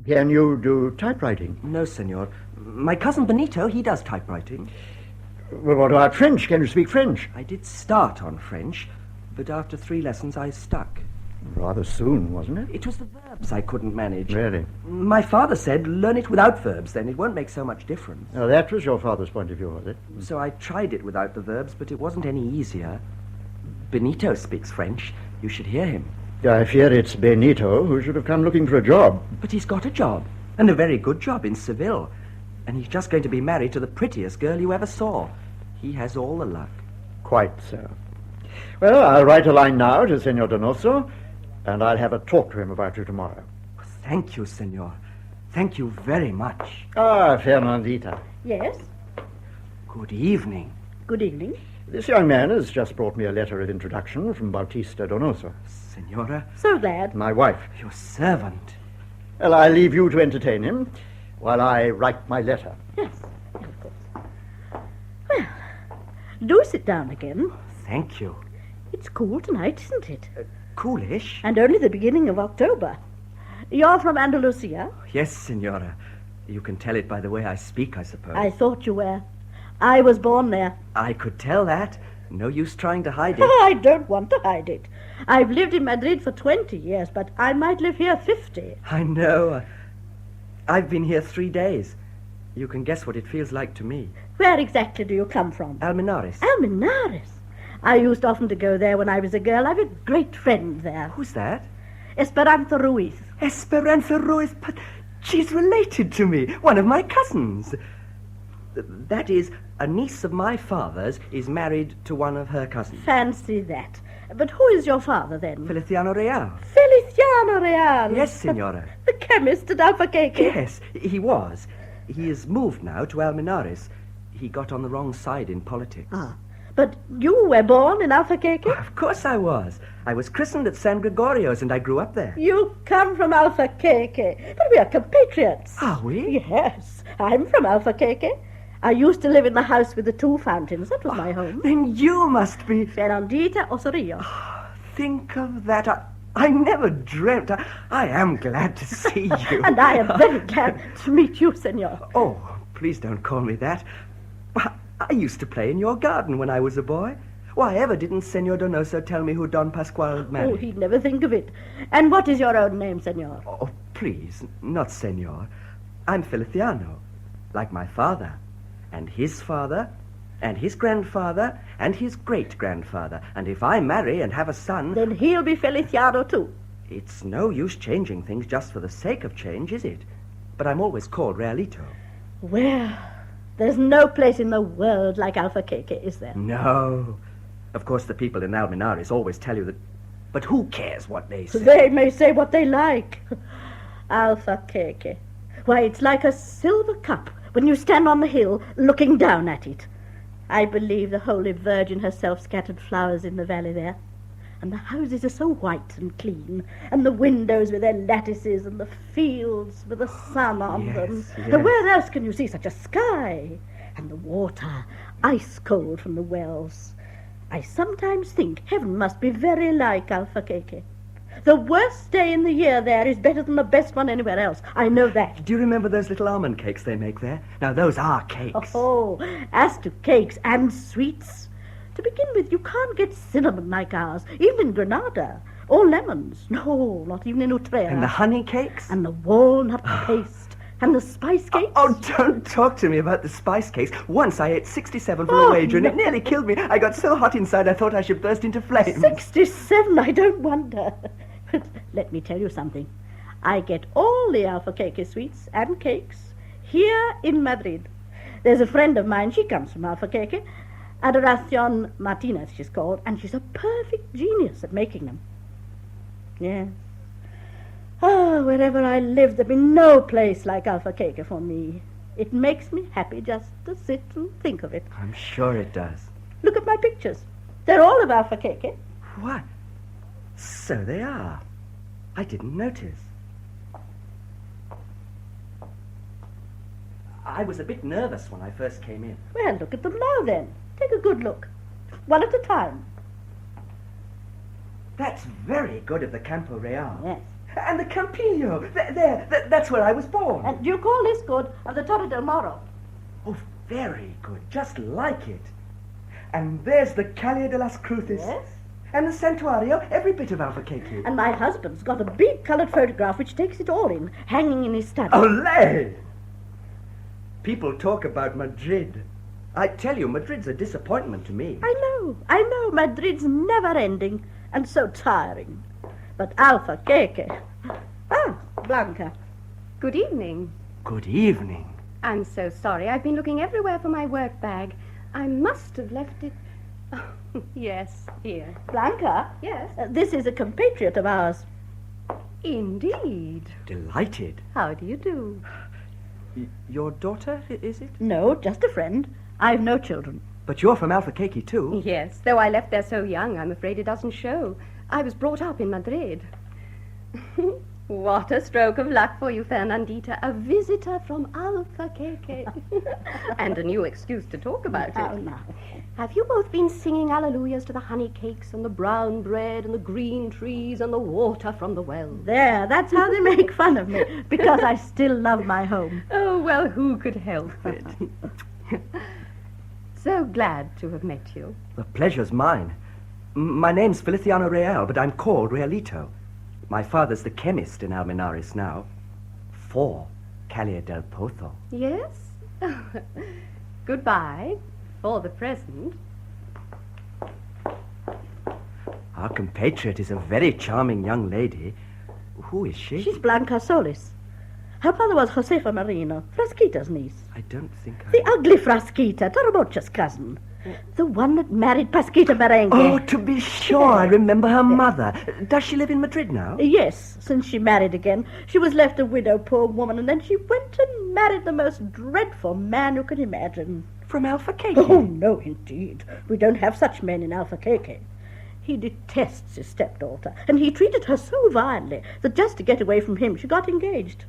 Can you do typewriting? No, senor. My cousin Benito, he does typewriting. Well, what about French? Can you speak French? I did start on French, but after 3 lessons I stuck. Rather soon, wasn't it? It was the verbs I couldn't manage. Really? My father said, learn it without verbs, then it won't make so much difference. Now, that was your father's point of view, was it? So I tried it without the verbs, but it wasn't any easier. Benito speaks French. You should hear him. I fear it's Benito who should have come looking for a job. But he's got a job, and a very good job in Seville. And he's just going to be married to the prettiest girl you ever saw. He has all the luck. Quite so. Well, I'll write a line now to Senor Donoso, and I'll have a talk to him about you tomorrow. Thank you, senor. Thank you very much. Ah, Fernandita. Yes? Good evening. Good evening. This young man has just brought me a letter of introduction from Bautista Donoso. Senora, So glad. My wife. your servant. Well, I'll leave you to entertain him while I write my letter. Yes, of course. Well, do sit down again. Thank you. It's cool tonight, isn't it? Coolish? And only the beginning of October. You're from Andalusia? Yes, senora. You can tell it by the way I speak, I suppose. I thought you were. I was born there. I could tell that. No use trying to hide it. I don't want to hide it. I've lived in Madrid for 20 years, but I might live here 50. I know. I've been here 3 days. You can guess what it feels like to me. Where exactly do you come from? Almenares. Almenares. I used often to go there when I was a girl. I've a great friend there. Who's that? Esperanza Ruiz. Esperanza Ruiz, but she's related to me. One of my cousins. That is, a niece of my father's is married to one of her cousins. Fancy that. But who is your father, then? Feliciano Real. Feliciano Real. Yes, senora. The chemist at Alfaqueque. Yes, he was. He has moved now to Almenares. He got on the wrong side in politics. Ah, but you were born in Alfaqueque? Of course I was. I was christened at San Gregorio's and I grew up there. You come from Alfaqueque. But we are compatriots. Are we? Yes, I'm from Alfaqueque. I used to live in the house with the 2 fountains. That was my home. Then you must be... Fernandita Osorio. Think of that. I never dreamt. I am glad to see you. And I am very glad to meet you, senor. Oh, please don't call me that. I used to play in your garden when I was a boy. Why ever didn't Senor Donoso tell me who Don Pascual had married? Oh, he'd never think of it. And what is your own name, senor? Oh, please, not senor. I'm Feliciano, like my father, and his father, and his grandfather, and his great-grandfather. And if I marry and have a son... Then he'll be Feliciano, too. It's no use changing things just for the sake of change, is it? But I'm always called Realito. Well, there's no place in the world like Alfaqueque, is there? No. Of course, the people in Almenares always tell you that... But who cares what they say? They may say what they like. Alfaqueque. Why, it's like a silver cup when you stand on the hill looking down at it. I believe the Holy Virgin herself scattered flowers in the valley there. And the houses are so white and clean, and the windows with their lattices, and the fields with the sun on them. Yes. And where else can you see such a sky? And the water, ice cold from the wells. I sometimes think heaven must be very like Alfaqueque. The worst day in the year there is better than the best one anywhere else. I know that. Do you remember those little almond cakes they make there? Now, those are cakes. Oh, as to cakes and sweets, to begin with, you can't get cinnamon like ours, even in Granada, or lemons. No, not even in Utrecht. And the honey cakes? And the walnut paste. And the spice cakes. Oh, don't talk to me about the spice cakes. Once I ate 67 for a wager, and it nearly killed me. I got so hot inside I thought I should burst into flames. 67, I don't wonder. But let me tell you something. I get all the Alfaqueque sweets and cakes here in Madrid. There's a friend of mine, she comes from Alfaqueque. Adoracion Martinez, she's called, and she's a perfect genius at making them. Yes. Oh, wherever I live, there'd be no place like Alfaqueque for me. It makes me happy just to sit and think of it. I'm sure it does. Look at my pictures. They're all of Alfaqueque. What? So they are. I didn't notice. I was a bit nervous when I first came in. Well, look at them now, then. Take a good look. One at a time. That's very good of the Campo Real. Yes. And the Campillo. That's where I was born. And do you call this good? Of the Torre del Moro. Oh, very good. Just like it. And there's the Calle de las Cruces. Yes. And the Santuario, every bit of Alfaqueque. And my husband's got a big coloured photograph which takes it all in, hanging in his study. Olé! People talk about Madrid. I tell you, Madrid's a disappointment to me. I know. Madrid's never ending and so tiring. But Alfaqueque. Ah, Blanca. Good evening. Good evening. I'm so sorry. I've been looking everywhere for my work bag. I must have left it. Oh, yes, here. Blanca? Yes. This is a compatriot of ours. Indeed. Delighted. How do you do? Your daughter, is it? No, just a friend. I've no children. But you're from Alfaqueque, too. Yes, though I left there so young, I'm afraid it doesn't show. I was brought up in Madrid. What a stroke of luck for you, Fernandita. A visitor from Alfaqueque. And a new excuse to talk about it. Oh, no. Have you both been singing alleluias to the honey cakes and the brown bread and the green trees and the water from the well? There, that's how they make fun of me, because I still love my home. Oh, well, who could help it? So glad to have met you. The pleasure's mine. My name's Feliciano Real, but I'm called Realito. My father's the chemist in Almenares now. 4 Calle del Pozo. Yes? Goodbye, for the present. Our compatriot is a very charming young lady. Who is she? She's Blanca Solis. Her father was Josefa Marino, Frasquita's niece. I don't think I... The ugly Frasquita, Torrobocha's cousin. The one that married Pasquita Merengue. Oh, to be sure, I remember her mother. Does she live in Madrid now? Yes, since she married again. She was left a widow, poor woman, and then she went and married the most dreadful man you can imagine. From Alfaqueque? Oh, no, indeed. We don't have such men in Alfaqueque. He detests his stepdaughter, and he treated her so vilely that just to get away from him she got engaged.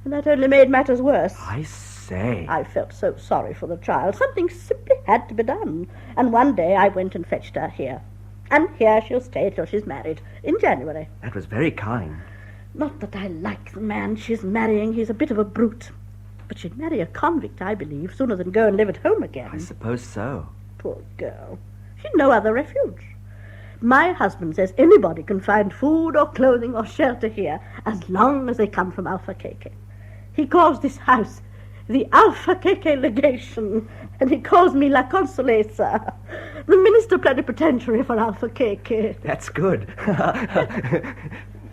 And that only made matters worse. I say. I felt so sorry for the child. Something simply had to be done. And one day I went and fetched her here. And here she'll stay till she's married, in January. That was very kind. Not that I like the man she's marrying. He's a bit of a brute. But she'd marry a convict, I believe, sooner than go and live at home again. I suppose so. Poor girl. She'd no other refuge. My husband says anybody can find food or clothing or shelter here as long as they come from Alfaqueque. He calls this house the Alfaqueque Legation, and he calls me La Consolesa, the Minister Plenipotentiary for Alfaqueque. That's good.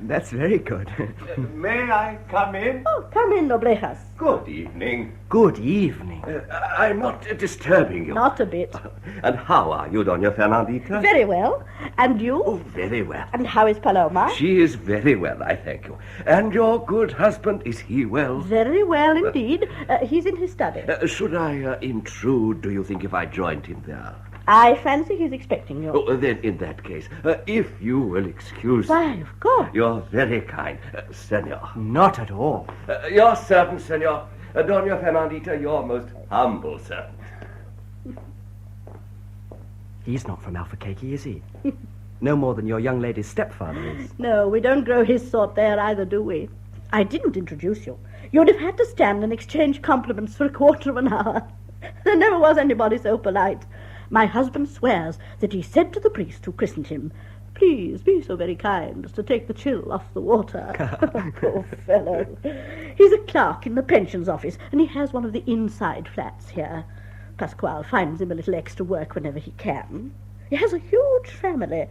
That's very good. May I come in? Oh, come in, Noblejas. Good evening. Good evening. I'm not disturbing you. Not a bit. And how are you, Doña Fernandita? Very well. And you? Oh, very well. And how is Paloma? She is very well, I thank you. And your good husband, is he well? Very well indeed. He's in his study. Should I intrude, do you think, if I joined him there? I fancy he's expecting you. Oh, then, in that case, if you will excuse Why, me. of course. You're very kind, senor. Not at all. Your servant, senor. Doña Fernandita, your most humble servant. He's not from Alfaqueque, is he? No more than your young lady's stepfather is. No, we don't grow his sort there either, do we? I didn't introduce you. You'd have had to stand and exchange compliments for a quarter of an hour. There never was anybody so polite. My husband swears that he said to the priest who christened him, "Please be so very kind as to take the chill off the water." Poor fellow. He's a clerk in the pensions office, and he has one of the inside flats here. Pasquale finds him a little extra work whenever he can. He has a huge family.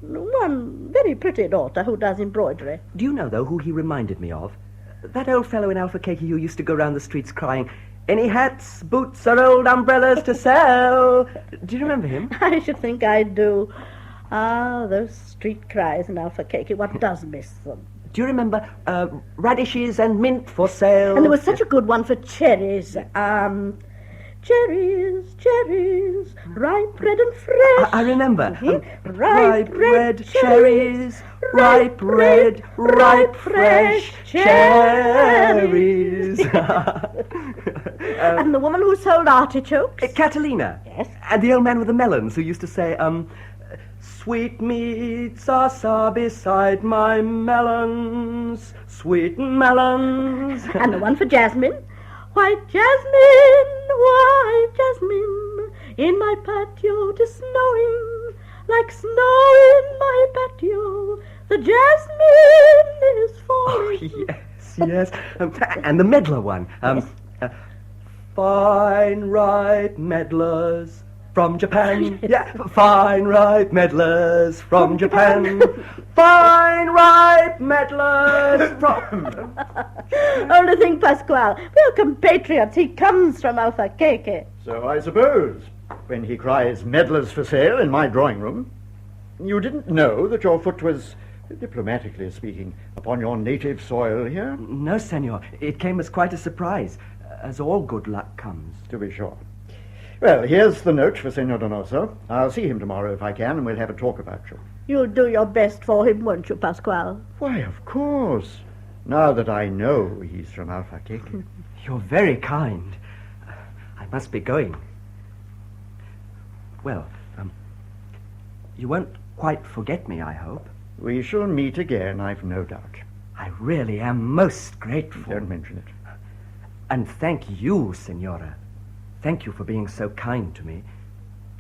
One very pretty daughter who does embroidery. Do you know, though, who he reminded me of? That old fellow in Alfaqueque who used to go round the streets crying, "Any hats, boots, or old umbrellas to sell?" Do you remember him? I should think I do. Ah, those street cries in Alfaqueque, one does miss them. Do you remember radishes and mint for sale? And there was such a good one for cherries. Cherries, cherries, ripe, red and fresh. I remember. Ripe, red cherries, ripe, red, ripe, fresh cherries. And the woman who sold artichokes. Catalina. Yes. And the old man with the melons who used to say, Sweetmeats are beside my melons, sweet melons. And the one for Jasmine. White Jasmine, in my patio 'tis snowing, like snow in my patio, the jasmine is falling. Yes. And the medlar one. Fine ripe medlars from Japan. Yeah, fine ripe medlars from Japan. Fine ripe medlars from... Only think, Pasquale, we're compatriots. He comes from Alfaqueque. So I suppose, when he cries medlars for sale in my drawing room, you didn't know that your foot was, diplomatically speaking, upon your native soil here? No, senor. It came as quite a surprise, as all good luck comes. To be sure. Well, here's the note for Senor Donoso. I'll see him tomorrow if I can, and we'll have a talk about you. You'll do your best for him, won't you, Pasquale? Why, of course. Now that I know he's from Alfaqueque. You're very kind. I must be going. Well, you won't quite forget me, I hope. We shall meet again, I've no doubt. I really am most grateful. Don't mention it. And thank you, Senora. Thank you for being so kind to me.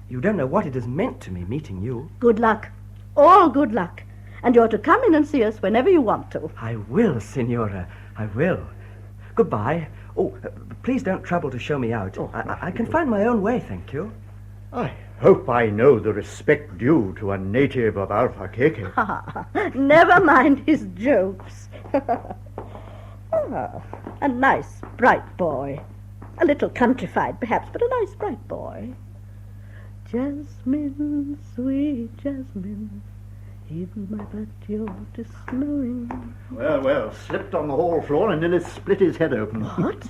You don't know what it has meant to me meeting you. Good luck. All good luck. And you're to come in and see us whenever you want to. I will, Senora. I will. Goodbye. Oh, please don't trouble to show me out. I can find my own way, thank you. I hope I know the respect due to a native of Alfaqueque. Never mind his jokes. A nice, bright boy. A little countrified, perhaps, but a nice, bright boy. Jasmine, sweet Jasmine, in my patio 'tis snowing. Well, slipped on the hall floor and nearly split his head open. What?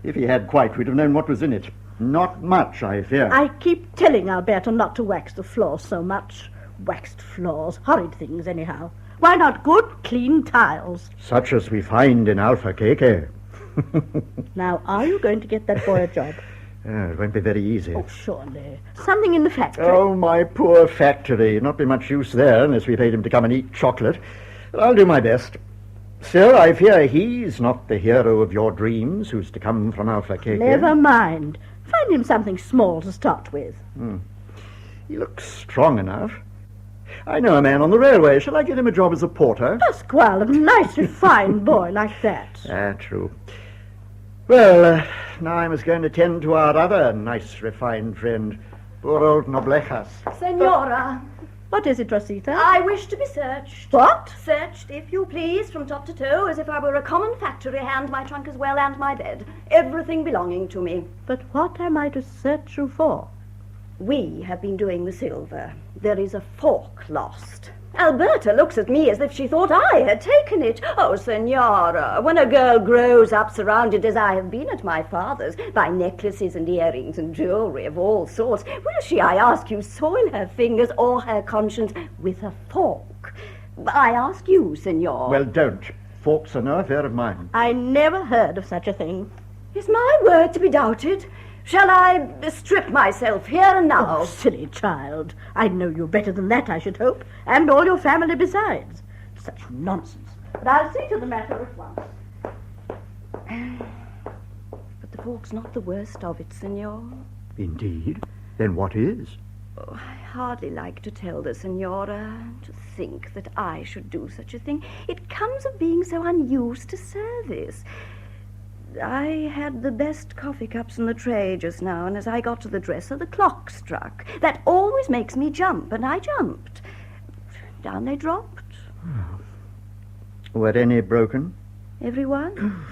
If he had quite, we'd have known what was in it. Not much, I fear. I keep telling Alberto not to wax the floor so much. Waxed floors, horrid things anyhow. Why not good, clean tiles? Such as we find in Alfaqueque. Now, are you going to get that boy a job? It won't be very easy. Oh, surely. Something in the factory. Oh, my poor factory. Not be much use there unless we paid him to come and eat chocolate. But I'll do my best. Still, I fear he's not the hero of your dreams who's to come from Alfaqueque. Never mind. Find him something small to start with. He looks strong enough. I know a man on the railway. Shall I get him a job as a porter? Pasquale, a nice, refined boy like that. True. Well, now I must go and attend to our other nice, refined friend, poor old Noblejas. Senora, What is it, Rosita? I wish to be searched. What? Searched, if you please, from top to toe, as if I were a common factory hand, my trunk as well, and my bed. Everything belonging to me. But what am I to search you for? We have been doing the silver. There is a fork lost. Alberta looks at me as if she thought I had taken it. Oh, Senora, when a girl grows up surrounded as I have been at my father's by necklaces and earrings and jewelry of all sorts, will she, I ask you, soil her fingers or her conscience with a fork? I ask you, Senor. Well, don't. Forks are no affair of mine. I never heard of such a thing. Is my word to be doubted? Shall I strip myself here and now? Oh, silly child. I know you better than that, I should hope. And all your family besides. Such nonsense. But I'll see to the matter at once. But the fork's not the worst of it, Senor. Indeed? Then what is? Oh, I hardly like to tell the Senora. To think that I should do such a thing. It comes of being so unused to service. I had the best coffee cups in the tray just now, and as I got to the dresser, the clock struck. That always makes me jump, and I jumped. Down they dropped. Were any broken? Every one.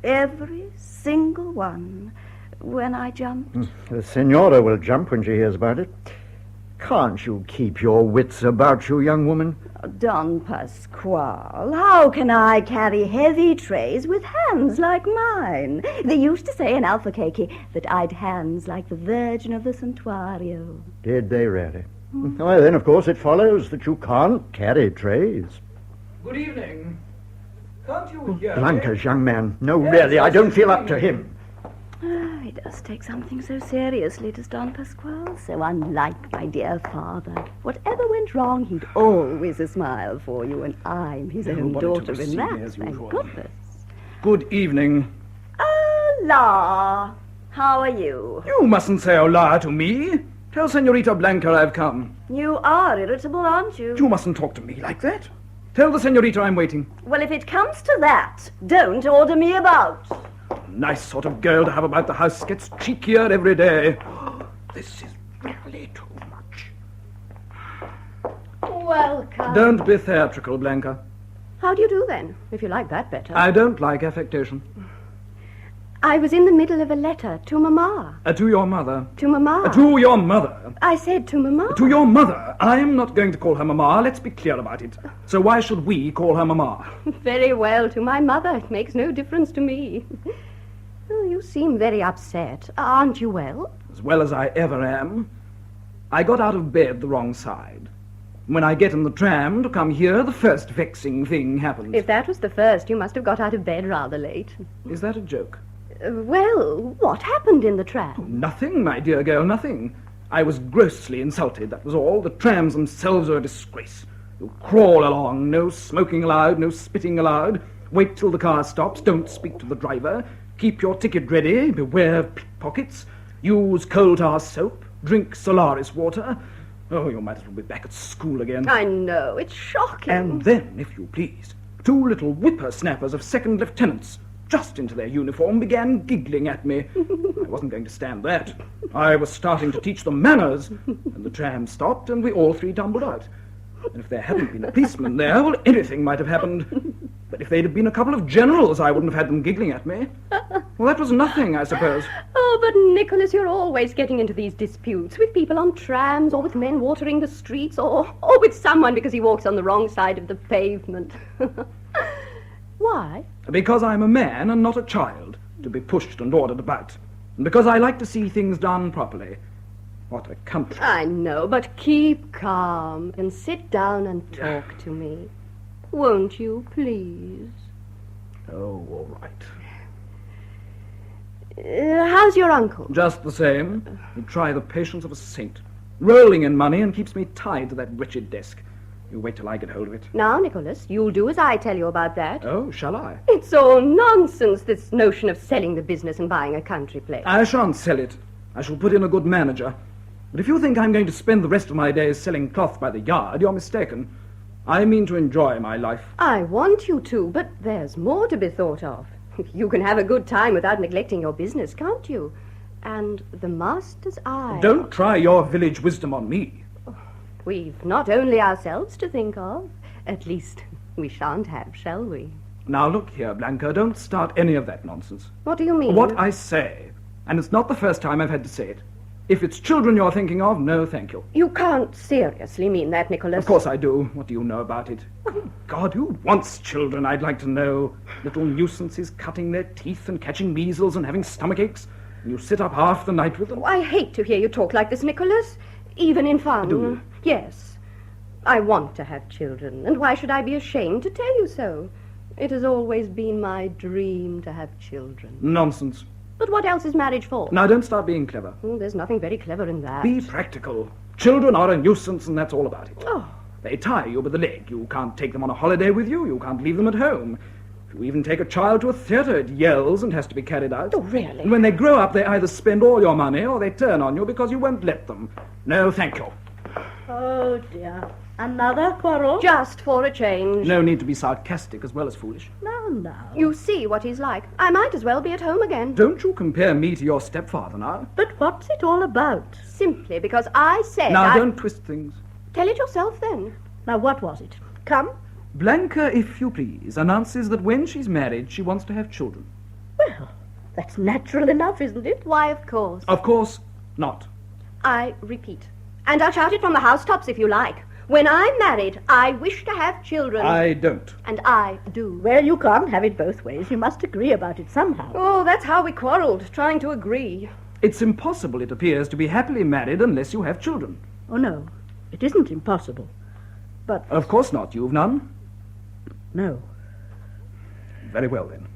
Every single one. When I jumped. The Senora will jump when she hears about it. Can't you keep your wits about you, young woman? Don Pasquale, how can I carry heavy trays with hands like mine? They used to say in Alfaqueque that I'd hands like the Virgin of the Santuario. Did they really? Well, then, of course, it follows that you can't carry trays. Good evening. Can't you hear me? Blanca's young man. No, really, I don't feel up to him. Why does take something so seriously, does Don Pasquale? So unlike my dear father. Whatever went wrong, he'd always a smile for you, and I'm his own Nobody daughter to in receive me that, as thank usual. goodness. Good evening. Hola! How are you? You mustn't say hola to me. Tell Senorita Blanca I've come. You are irritable, aren't you? You mustn't talk to me like that. Tell the Senorita I'm waiting. Well, if it comes to that, don't order me about. Nice sort of girl to have about the house. Gets cheekier every day. This is really too much. Welcome. Don't be theatrical, Blanca. How do you do, then, if you like that better? I don't like affectation. I was in the middle of a letter to Mamma. To your mother. To Mamma. To your mother. I said to Mamma. To your mother. I'm not going to call her Mamma. Let's be clear about it. So why should we call her Mamma? Very well, to my mother. It makes no difference to me. Oh, you seem very upset. Aren't you well? As well as I ever am. I got out of bed the wrong side. When I get in the tram to come here, the first vexing thing happens. If that was the first, you must have got out of bed rather late. Is that a joke? Well, what happened in the tram? Nothing, my dear girl, nothing. I was grossly insulted, that was all. The trams themselves are a disgrace. You crawl along, no smoking allowed, no spitting allowed. Wait till the car stops, don't speak to the driver. Keep your ticket ready, beware of pickpockets. Use coal tar soap, drink Solaris water. Oh, you might as well be back at school again. I know, it's shocking. And then, if you please, two little whippersnappers of second lieutenants, just into their uniform, began giggling at me. I wasn't going to stand that. I was starting to teach them manners, and the tram stopped, and we all three tumbled out. And if there hadn't been a policeman there, well, anything might have happened. But if they'd have been a couple of generals, I wouldn't have had them giggling at me. Well, that was nothing, I suppose. Oh, but Nicholas, you're always getting into these disputes with people on trams, or with men watering the streets, or with someone because he walks on the wrong side of the pavement. Why? Because I'm a man and not a child, to be pushed and ordered about. And because I like to see things done properly. What a country. I know, but keep calm and sit down and talk to me. Won't you, please? Oh, all right. How's your uncle? Just the same. You try the patience of a saint. Rolling in money and keeps me tied to that wretched desk. You wait till I get hold of it. Now, Nicholas, you'll do as I tell you about that. Oh, shall I? It's all nonsense, this notion of selling the business and buying a country place. I shan't sell it. I shall put in a good manager. But if you think I'm going to spend the rest of my days selling cloth by the yard, you're mistaken. I mean to enjoy my life. I want you to, but there's more to be thought of. You can have a good time without neglecting your business, can't you? And the master's eye. Don't try your village wisdom on me. We've not only ourselves to think of. At least we shan't have, shall we? Now look here, Blanca, don't start any of that nonsense. What do you mean? What I say, and it's not the first time I've had to say it. If it's children you're thinking of, no thank you. You can't seriously mean that, Nicholas. Of course I do. What do you know about it? God, who wants children, I'd like to know? Little nuisances cutting their teeth and catching measles and having stomach aches. And you sit up half the night with them. Oh, I hate to hear you talk like this, Nicholas. Even in fun. Do you? Yes. I want to have children, and why should I be ashamed to tell you so? It has always been my dream to have children. Nonsense. But what else is marriage for? Now don't start being clever. Oh, there's nothing very clever in that. Be practical. Children are a nuisance, and that's all about it. Oh. They tie you by the leg. You can't take them on a holiday with you. You can't leave them at home. If you even take a child to a theatre, it yells and has to be carried out. Oh, really? And when they grow up, they either spend all your money or they turn on you because you won't let them. No, thank you. Oh, dear. Another quarrel? Just for a change. No need to be sarcastic as well as foolish. Now. You see what he's like. I might as well be at home again. Don't you compare me to your stepfather now. But what's it all about? Simply because I said Now, don't twist things. Tell it yourself, then. Now, what was it? Come. Blanca, if you please, announces that when she's married, she wants to have children. Well, that's natural enough, isn't it? Why, of course. Of course not. I repeat. And I'll shout it from the housetops if you like. When I'm married, I wish to have children. I don't. And I do. Well, you can't have it both ways. You must agree about it somehow. Oh, that's how we quarrelled, trying to agree. It's impossible, it appears, to be happily married unless you have children. Oh, no. It isn't impossible. But... Of course not. You've none? No. Very well, then.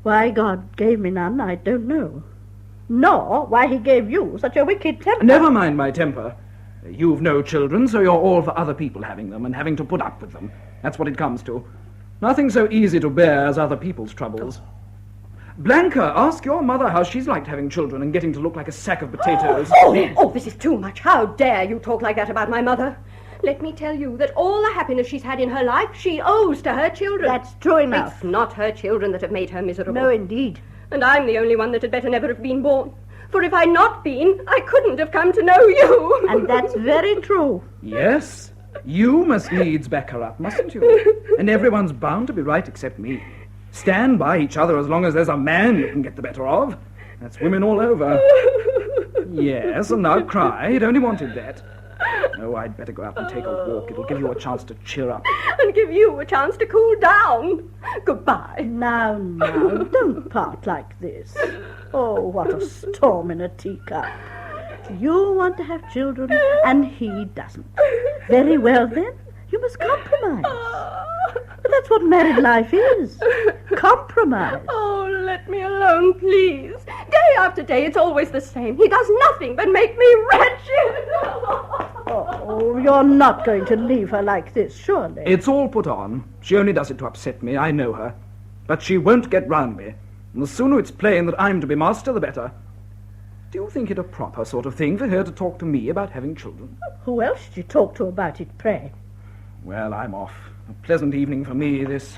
Why God gave me none, I don't know. nor why he gave you such a wicked temper. Never mind my temper. You've no children, so you're all for other people having them and having to put up with them. That's what it comes to. Nothing so easy to bear as other people's troubles. Blanca, ask your mother how she's liked having children and getting to look like a sack of potatoes. Oh, this is too much. How dare you talk like that about my mother? Let me tell you that all the happiness she's had in her life, she owes to her children. That's true enough. It's not her children that have made her miserable. No, indeed. And I'm the only one that had better never have been born. For if I'd not been, I couldn't have come to know you. And that's very true. Yes, you must needs back her up, mustn't you? And everyone's bound to be right except me. Stand by each other as long as there's a man you can get the better of. That's women all over. Yes, and now cry. It only wanted that. Oh, I'd better go out and take a walk. It'll give you a chance to cheer up. And give you a chance to cool down. Goodbye. Now, don't part like this. Oh, what a storm in a teacup. You want to have children, and he doesn't. Very well, then. You must compromise. But that's what married life is. Compromise. Oh, let me alone, please. Day after day, it's always the same. He does nothing but make me wretched. Oh, you're not going to leave her like this, surely. It's all put on. She only does it to upset me, I know her. But she won't get round me. And the sooner it's plain that I'm to be master, the better. Do you think it a proper sort of thing for her to talk to me about having children? Who else should you talk to about it, pray? Well, I'm off. A pleasant evening for me, this.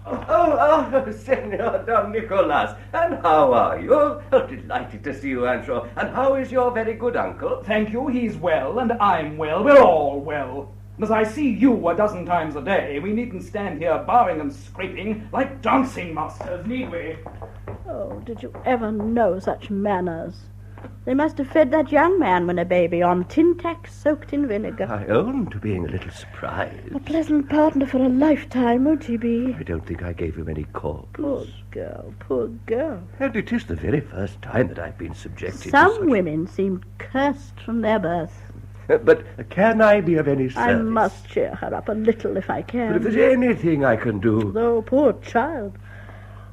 Oh, Senor Don Nicolas. And how are you? Oh, delighted to see you, I'm sure. And how is your very good uncle? Thank you, he's well, and I'm well. We're all well. And as I see you a dozen times a day, we needn't stand here bowing and scraping like dancing masters, need we? Oh, did you ever know such manners? They must have fed that young man when a baby on tin tacks soaked in vinegar. I own to being a little surprised. A pleasant partner for a lifetime, won't he be? I don't think I gave him any cause. Poor girl, poor girl. And it is the very first time that I've been subjected to Some such... women seem cursed from their birth. But can I be of any service? I must cheer her up a little if I can. But if there's anything I can do... Oh, poor child.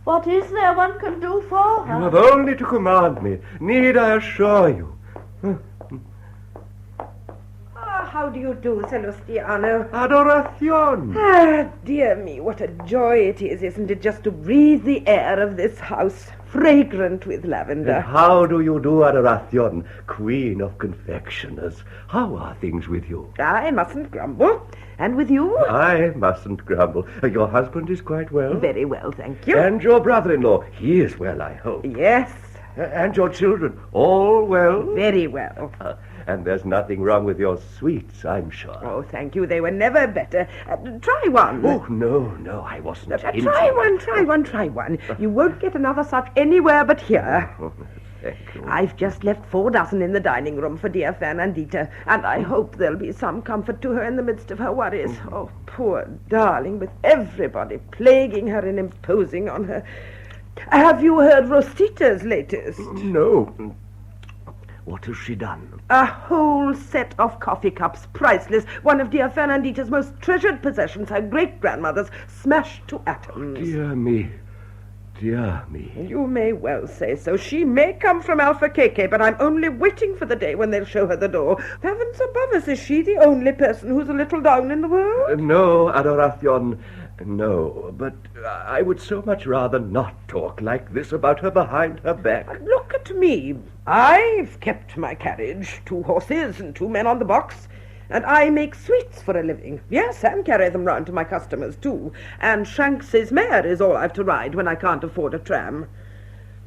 What is there one can do for her? You have only to command me. Need I assure you? How do you do, Celestiano? Adoración. Ah, dear me, what a joy it is, isn't it, just to breathe the air of this house, fragrant with lavender. And how do you do, Adoración, queen of confectioners? How are things with you? I mustn't grumble. And with you? I mustn't grumble. Your husband is quite well? Very well, thank you. And your brother-in-law, he is well, I hope. Yes. And your children, all well? Very well. And there's nothing wrong with your sweets, I'm sure. Oh, thank you. They were never better. Try one. Oh, no, I wasn't hinting. Try one. You won't get another such anywhere but here. Oh, thank you. I've just left 4 dozen in the dining room for dear Fernandita, and I hope there'll be some comfort to her in the midst of her worries. Oh, poor darling, with everybody plaguing her and imposing on her. Have you heard Rosita's latest? No. What has she done? A whole set of coffee cups, priceless. One of dear Fernandita's most treasured possessions, her great-grandmother's, smashed to atoms. Dear me. You may well say so. She may come from Alfaqueque, but I'm only waiting for the day when they'll show her the door. Heavens above us, is she the only person who's a little down in the world? No, Adoración, no. But I would so much rather not talk like this about her behind her back. Look at me. I've kept my carriage, 2 horses and 2 men on the box. And I make sweets for a living. Yes, and carry them round to my customers, too. And Shanks's mare is all I've to ride when I can't afford a tram.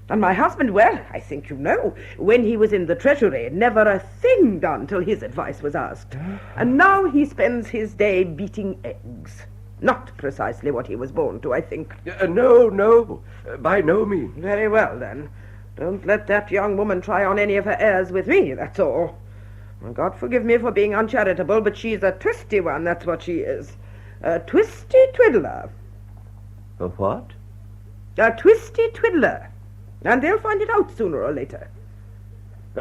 And my husband, well, I think you know, when he was in the Treasury, never a thing done till his advice was asked. And now he spends his day beating eggs. Not precisely what he was born to, I think. No, by no means. Very well, then. Don't let that young woman try on any of her airs with me, that's all. Well, God forgive me for being uncharitable, but she's a twisty one, that's what she is. A twisty twiddler. A what? A twisty twiddler. And they'll find it out sooner or later.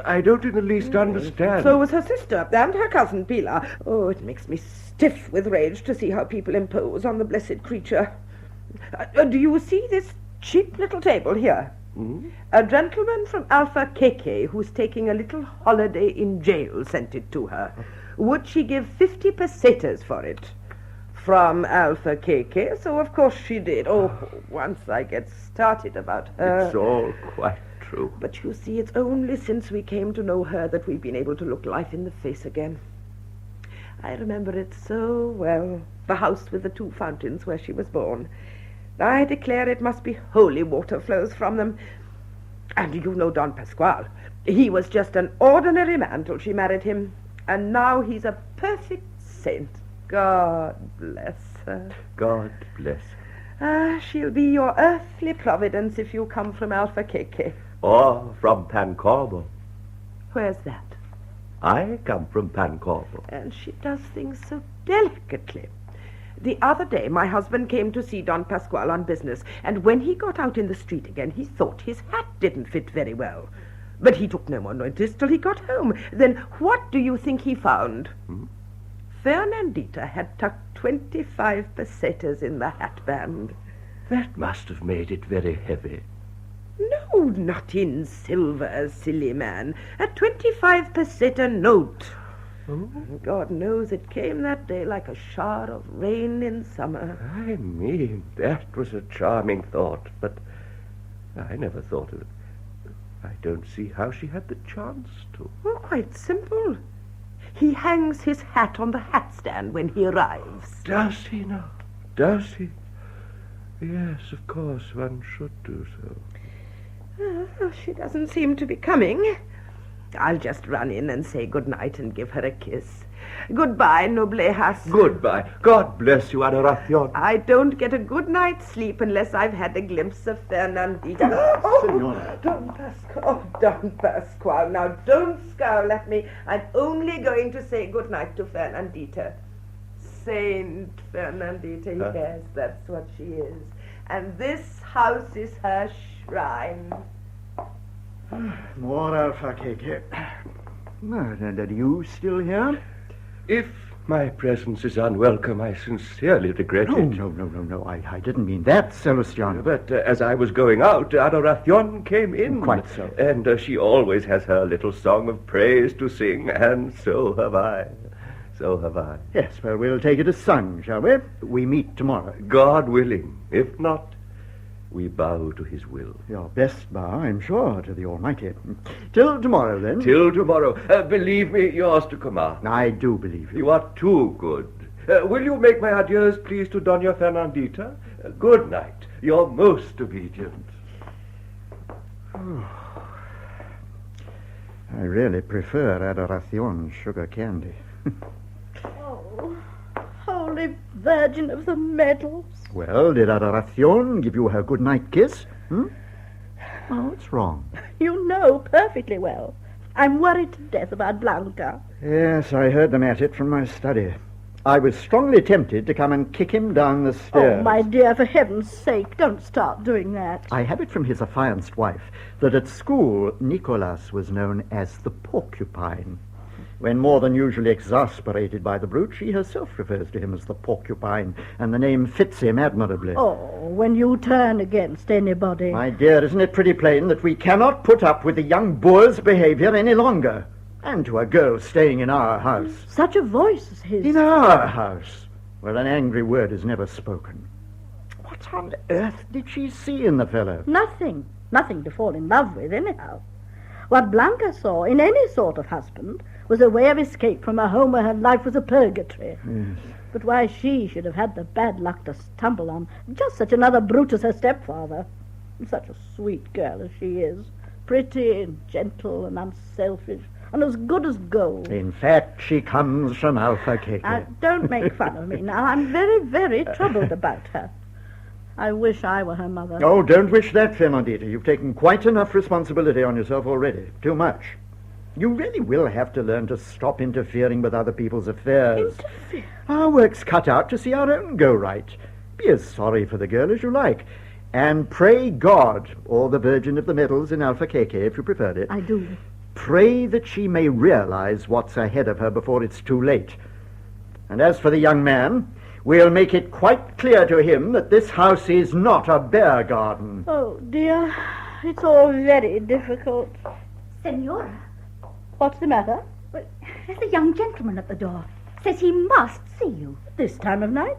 I don't in the least understand. So was her sister and her cousin Pilar. Oh, it makes me stiff with rage to see how people impose on the blessed creature. Do you see this cheap little table here? A gentleman from Alfaqueque who's taking a little holiday in jail sent it to her. Would she give 50 pesetas for it? From Alfaqueque, so of course she did. Oh, once I get started about her... It's all quite true. But you see, it's only since we came to know her that we've been able to look life in the face again. I remember it so well, the house with the 2 fountains where she was born. I declare it must be holy water flows from them. And you know Don Pasquale. He was just an ordinary man till she married him. And now he's a perfect saint. God bless her. God bless her. She'll be your earthly providence if you come from Alfaqueque. Or from Pancorbo. Where's that? I come from Pancorbo. And she does things so delicately. The other day, my husband came to see Don Pasquale on business, and when he got out in the street again, he thought his hat didn't fit very well. But he took no more notice till he got home. Then what do you think he found? Fernandita had tucked 25 pesetas in the hatband. That must have made it very heavy. No, not in silver, silly man. A 25 peseta note. Oh? God knows it came that day like a shower of rain in summer. I mean, that was a charming thought, but I never thought of it. I don't see how she had the chance to. Oh, quite simple. He hangs his hat on the hat stand when he arrives. Does he now? Does he? Yes, of course, one should do so. She doesn't seem to be coming. I'll just run in and say good night and give her a kiss. Goodbye, noblejas. Goodbye. God bless you, Adoracion. I don't get a good night's sleep unless I've had a glimpse of Fernandita. Senora. Don Pasquale. Oh, Don Pasquale. Now, don't scowl at me. I'm only going to say good night to Fernandita. Saint Fernandita, yes, that's what she is. And this house is her shrine. More Alfaqueque. And are you still here? If my presence is unwelcome, I sincerely regret it. No. I didn't mean that, Selustiano. But as I was going out, Adoracion came in. Quite so. And she always has her little song of praise to sing, and so have I. So have I. Yes, well, we'll take it as sung, shall we? We meet tomorrow. God willing. If not, we bow to his will. Your best bow, I'm sure, to the Almighty. Till tomorrow, then. Till tomorrow. Believe me, yours to command. I do believe you. You are too good. Will you make my adieus, please, to Doña Fernandita? Good night. Your most obedient. I really prefer Adoracion's sugar candy. Oh, Holy Virgin of the Medals. Well, did Adoracion give you her good-night kiss? Oh, what's wrong? You know perfectly well. I'm worried to death about Blanca. Yes, I heard them at it from my study. I was strongly tempted to come and kick him down the stairs. Oh, my dear, for heaven's sake, don't start doing that. I have it from his affianced wife that at school Nicholas was known as the porcupine. When more than usually exasperated by the brute, she herself refers to him as the porcupine, and the name fits him admirably. Oh, when you turn against anybody. My dear, isn't it pretty plain that we cannot put up with the young boor's behavior any longer? And to a girl staying in our house. Such a voice as his. In our house, where an angry word is never spoken. What on earth did she see in the fellow? Nothing. Nothing to fall in love with, anyhow. What Blanca saw in any sort of husband was a way of escape from a home where her life was a purgatory. Yes. But why she should have had the bad luck to stumble on just such another brute as her stepfather. Such a sweet girl as she is. Pretty and gentle and unselfish and as good as gold. In fact, she comes from Alfaqueque. Don't make fun of me now. I'm very, very troubled about her. I wish I were her mother. Oh, don't wish that, Fernandita. You've taken quite enough responsibility on yourself already. Too much. You really will have to learn to stop interfering with other people's affairs. Interfere? Our work's cut out to see our own go right. Be as sorry for the girl as you like. And pray God, or the Virgin of the Medals in Alfaqueque, if you preferred it. I do. Pray that she may realize what's ahead of her before it's too late. And as for the young man, we'll make it quite clear to him that this house is not a bear garden. Oh, dear. It's all very difficult. Senora, What's the matter? there's a young gentleman at the door. Says he must see you. This time of night?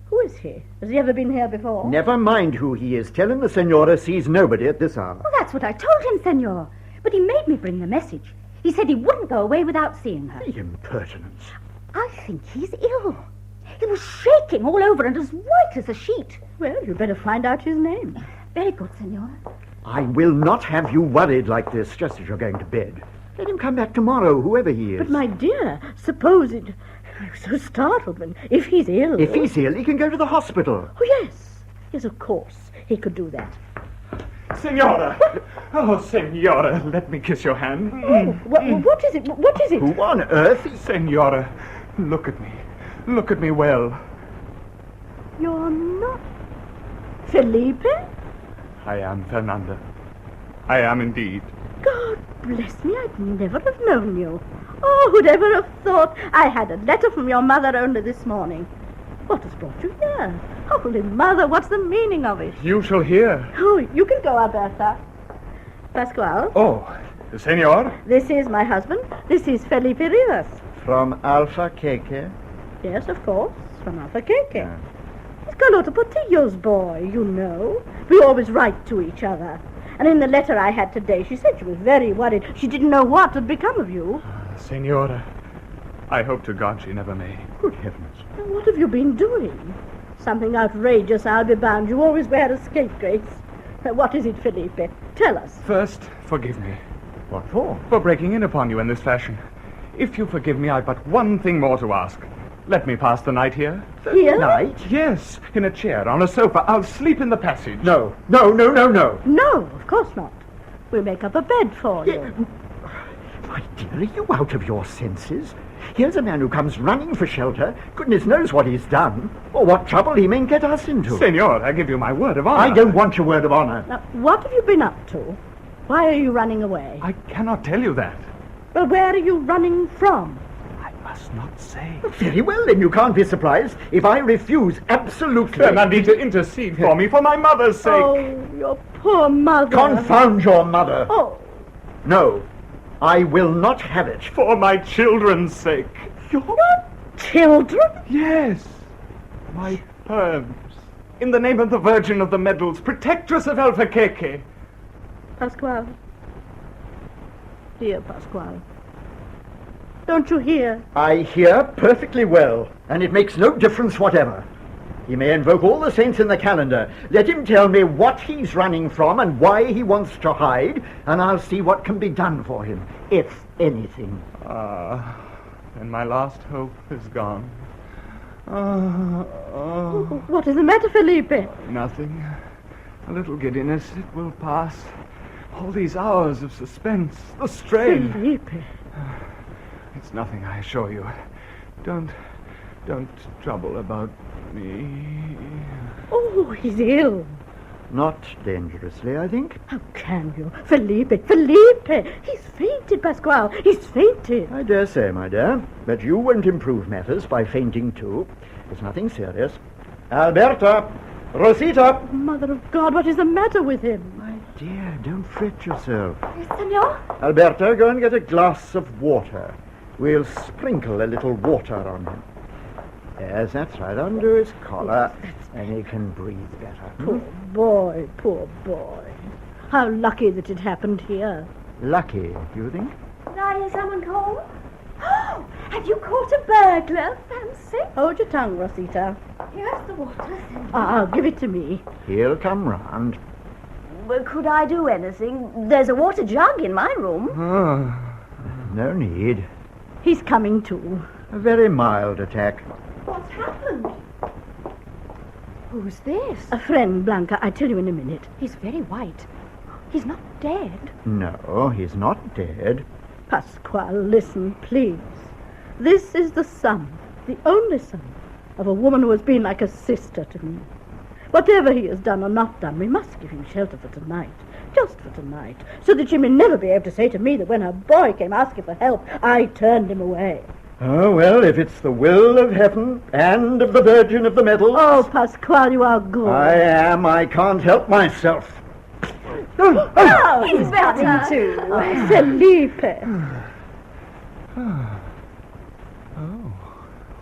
Who is he? Has he ever been here before? Never mind who he is. Tell him the senora sees nobody at this hour. Well, that's what I told him, senor. But he made me bring the message. He said he wouldn't go away without seeing her. The impertinence. I think he's ill. He was shaking all over and as white as a sheet. Well, you'd better find out his name. Very good, senor. I will not have you worried like this just as you're going to bed. Let him come back tomorrow, whoever he is. But, my dear, suppose it... I was so startled when... If he's ill... If he's ill, he can go to the hospital. Oh, yes. Yes, of course. He could do that. Senora! Oh, Senora, let me kiss your hand. Oh, what is it? What is it? Who on earth? Senora, look at me. Look at me well. You're not... Felipe? I am Fernanda. I am indeed. God bless me, I'd never have known you. Oh, who'd ever have thought? I had a letter from your mother only this morning. What has brought you here? Holy Mother, what's the meaning of it? You shall hear. Oh, you can go, Alberta. Pascual, Oh, senor? this is my husband. This is Felipe Rivas. From Alfaqueque. Yes, of course, from Alfaqueque. He's Carlota Portillo's boy, you know. We always write to each other. And in the letter I had today, she said she was very worried. She didn't know what had become of you. Senora, I hope to God she never may. Good heavens. And what have you been doing? Something outrageous, I'll be bound. You always wear a scapegrace. What is it, Felipe? Tell us. First, forgive me What for? for breaking in upon you in this fashion. If you forgive me, I've but one thing more to ask. Let me pass the night here. Here? Night? Yes, in a chair, on a sofa. I'll sleep in the passage. No, no, no, no, no. No, of course not. We'll make up a bed for you. My dear, are you out of your senses? Here's a man who comes running for shelter. Goodness knows what he's done, or what trouble he may get us into. Senor, I give you my word of honor. I don't want your word of honor. Now, what have you been up to? Why are you running away? I cannot tell you that. Well, where are you running from? I must not say. Very well, then you can't be surprised if I refuse absolutely. Fernandita, intercede for me, for my mother's sake. Oh, your poor mother. Confound your mother. Oh, No, I will not have it. For my children's sake. your children? Yes, my Herms. In the name of the Virgin of the Medals, protectress of Alfaqueque. Pascual. Dear Pascual. Don't you hear? I hear perfectly well, and it makes no difference whatever. He may invoke all the saints in the calendar. Let him tell me what he's running from and why he wants to hide, and I'll see what can be done for him, if anything. And my last hope is gone. What is the matter, Felipe? Nothing. A little giddiness. It will pass. All these hours of suspense, the strain. Felipe. It's nothing, I assure you. Don't trouble about me. Oh, he's ill. Not dangerously, I think. How can you? Felipe, Felipe! He's fainted, Pascual. He's fainted. I dare say, my dear, but you won't improve matters by fainting too. It's nothing serious. Alberta! Rosita! Mother of God, what is the matter with him? My dear, don't fret yourself. Yes, senor? Alberta, go and get a glass of water. We'll sprinkle a little water on him. Yes, that's right, under his collar, and he can breathe better. Poor boy, poor boy. How lucky that it happened here. Lucky, you think? Did I hear someone call? Oh, have you caught a burglar, Fancy? Hold your tongue, Rosita. Here's the water, senor. Ah, give it to me. He'll come round. Well, could I do anything? There's a water jug in my room. No need. He's coming to. A very mild attack. What's happened? Who's this? A friend, Blanca. I'll tell you in a minute. He's very white. He's not dead. No, he's not dead. Pascual, listen, please. This is the son, the only son, of a woman who has been like a sister to me. Whatever he has done or not done, we must give him shelter for tonight. Just for tonight. So that she may never be able to say to me that when her boy came asking for help, I turned him away. Oh, well, if it's the will of heaven and of the Virgin of the Medals... Oh, Pascual, you are good. I am. I can't help myself. Oh, He's better. too. Felipe. Oh,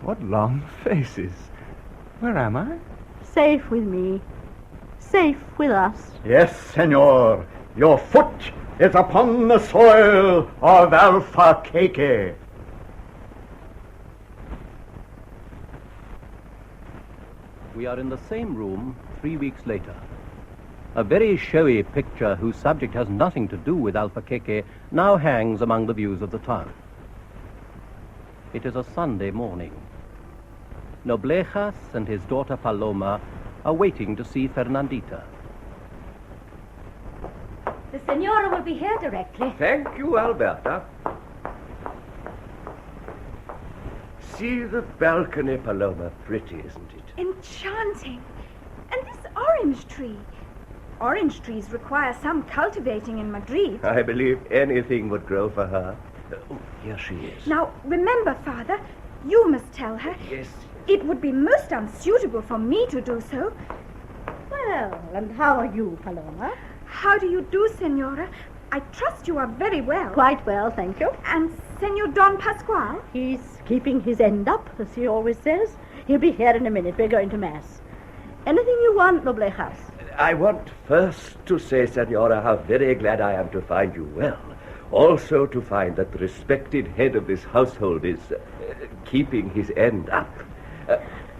what long faces. Where am I? Safe with me. Safe with us. Yes, senor. Your foot is upon the soil of Alfaqueque. We are in the same room 3 weeks later. A very showy picture whose subject has nothing to do with Alfaqueque now hangs among the views of the town. It is a Sunday morning. Noblejas and his daughter Paloma are waiting to see Fernandita. The senora will be here directly. Thank you, Alberta. See the balcony, Paloma. Pretty, isn't it? Enchanting. And this orange tree. Orange trees require some cultivating in Madrid. I believe anything would grow for her. Oh, here she is. Now, remember, Father, you must tell her. Yes. It would be most unsuitable for me to do so. Well, and how are you, Paloma? How do you do, Senora? I trust you are very well. Quite well, thank you. And Senor Don Pascual? He's keeping his end up, as he always says. He'll be here in a minute. We're going to Mass. Anything you want, Noblejas? I want first to say, Senora, how very glad I am to find you well. Also to find that the respected head of this household is keeping his end up.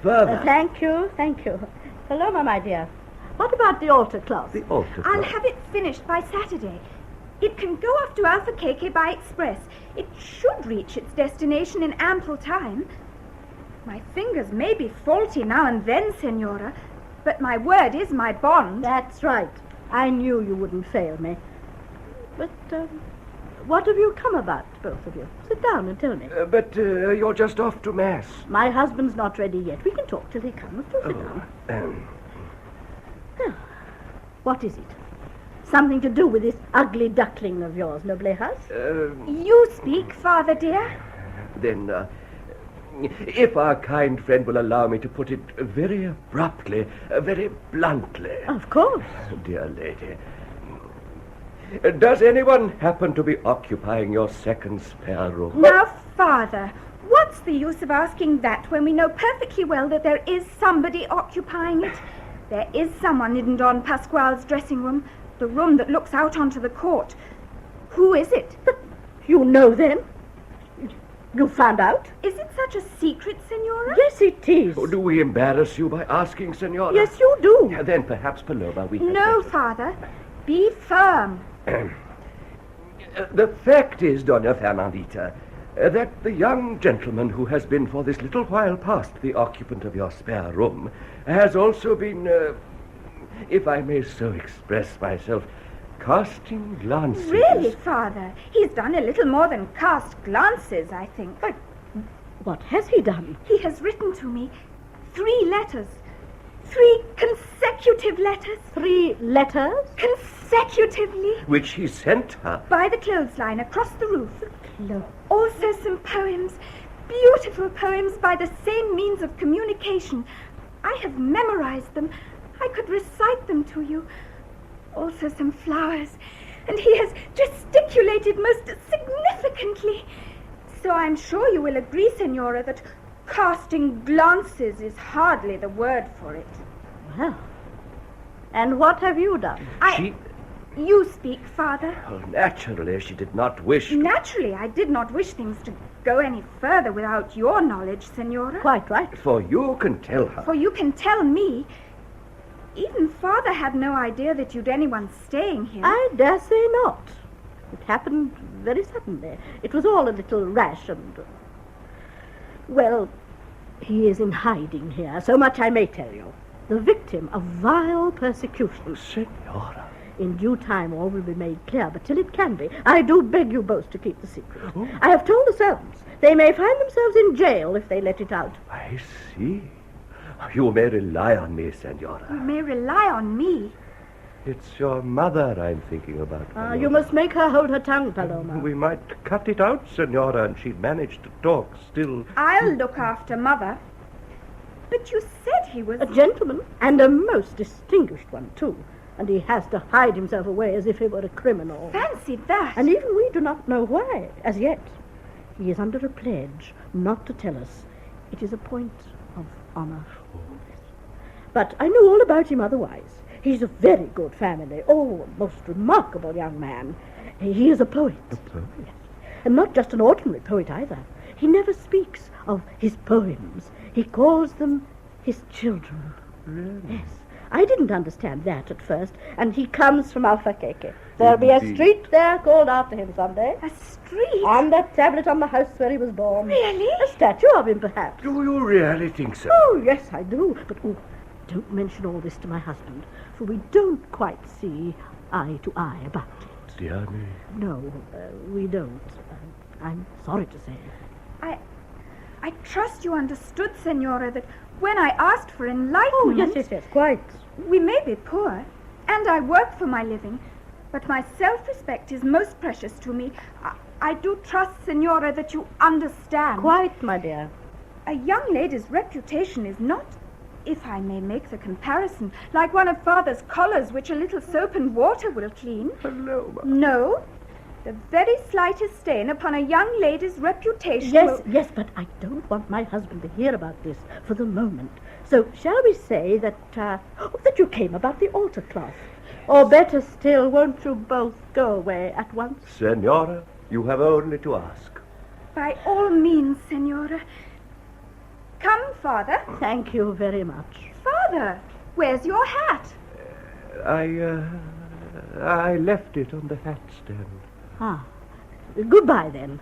Further... Thank you, thank you. Paloma, my dear, what about the altar cloth? The altar I'll cloth. have it finished by Saturday. It can go off to Alfaqueque by express. It should reach its destination in ample time. My fingers may be faulty now and then, Senora, but my word is my bond. That's right. I knew you wouldn't fail me. But, what have you come about, both of you? Sit down and tell me. But you're just off to Mass. My husband's not ready yet. We can talk till he comes. Do sit down. What is it? Something to do with this ugly duckling of yours, Noblejas? You speak, Father dear. Then, if our kind friend will allow me to put it very abruptly, very bluntly. Of course. Dear lady, does anyone happen to be occupying your second spare room? Now, Father, what's the use of asking that when we know perfectly well that there is somebody occupying it? There is someone in Don Pascual's dressing room, the room that looks out onto the court. Who is it? You know, then? You found out? Is it such a secret, Senora? Yes, it is. Oh, do we embarrass you by asking, Senora? Yes, you do. Then perhaps, Paloma, we had No, better- Father. Be firm. The fact is, Dona Fernandita, that the young gentleman who has been for this little while past the occupant of your spare room has also been, if I may so express myself, casting glances. Really, Father? He's done a little more than cast glances, I think. But what has he done? He has written to me 3 letters. 3 consecutive letters. 3 letters? Consecutively. Which he sent her. By the clothesline across the roof. No. Also some poems. Beautiful poems by the same means of communication. I have memorized them. I could recite them to you. Also some flowers. And he has gesticulated most significantly. So I'm sure you will agree, Senora, that casting glances is hardly the word for it. Well, and what have you done? You speak, Father. Well, naturally, she did not wish... Naturally, I did not wish things to go any further without your knowledge, Senora. Quite right. For you can tell her. For you can tell me. Even Father had no idea that you'd anyone staying here. I dare say not. It happened very suddenly. It was all a little rash and... Well, he is in hiding here. So much I may tell you. The victim of vile persecution. Senora. In due time all will be made clear, but till it can be, I do beg you both to keep the secret. Oh. I have told the servants. They may find themselves in jail if they let it out. I see. You may rely on me, Senora. You may rely on me. It's your mother I'm thinking about. You must make her hold her tongue, Paloma. We might cut it out, Senora, and she'd manage to talk still. I'll look after Mother. But you said he was... A gentleman, and a most distinguished one, too. and he has to hide himself away as if he were a criminal. Fancy that. And even we do not know why, as yet. He is under a pledge not to tell us. It is a point of honor. But I know all about him otherwise. He's a very good family. Oh, a most remarkable young man. He is a poet. A poet? Yes. And not just an ordinary poet either. He never speaks of his poems. He calls them his children. Really? Yes. I didn't understand that at first, and he comes from Alfaqueque. There'll be a street there called after him someday. A street? And a tablet on the house where he was born. Really? A statue of him, perhaps. Do you really think so? Oh, yes, I do. But don't mention all this to my husband, for we don't quite see eye to eye about it. Dear me. No, we don't. I'm sorry to say. I trust you understood, Senora, that when I asked for enlightenment... Oh, yes, quite. We may be poor, and I work for my living, but my self-respect is most precious to me. I do trust, Senora, that you understand. Quite, my dear. A young lady's reputation is not, if I may make the comparison, like one of Father's collars which a little soap and water will clean. Hello. No. The very slightest stain upon a young lady's reputation Yes, but I don't want my husband to hear about this for the moment. So shall we say that you came about the altar cloth? Or better still, won't you both go away at once? Senora, you have only to ask. By all means, Senora. Come, Father. Thank you very much. Father, where's your hat? I left it on the hat stand. Ah, goodbye then.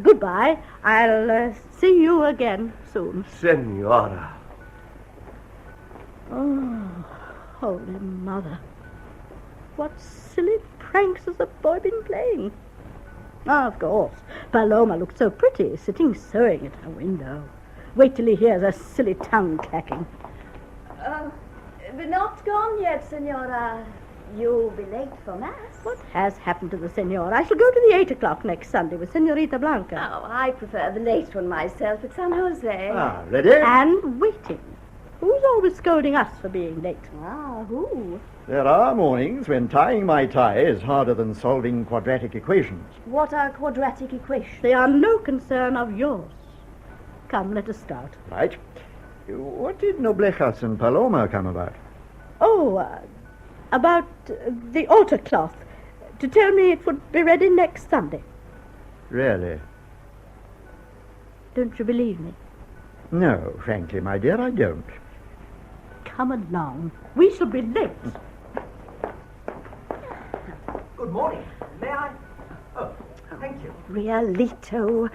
Goodbye. I'll see you again soon. Senora. Oh, Holy Mother. What silly pranks has the boy been playing? Ah, of course. Paloma looked so pretty, sitting sewing at her window. Wait till he hears her silly tongue clacking. We're not gone yet, Senora. You'll be late for Mass. What has happened to the Senora? I shall go to the 8 o'clock next Sunday with Senorita Blanca. Oh, I prefer the late one myself at San Jose. Ah, ready? And waiting. Who's always scolding us for being late? Who? There are mornings when tying my tie is harder than solving quadratic equations. What are quadratic equations? They are no concern of yours. Come, let us start. Right. What did Noblejas and Paloma come about? Oh, about the altar cloth. To tell me it would be ready next Sunday. Really? Don't you believe me? No, frankly, my dear, I don't. Come along. We shall be late. Good morning. May I? Oh, thank you. Realito.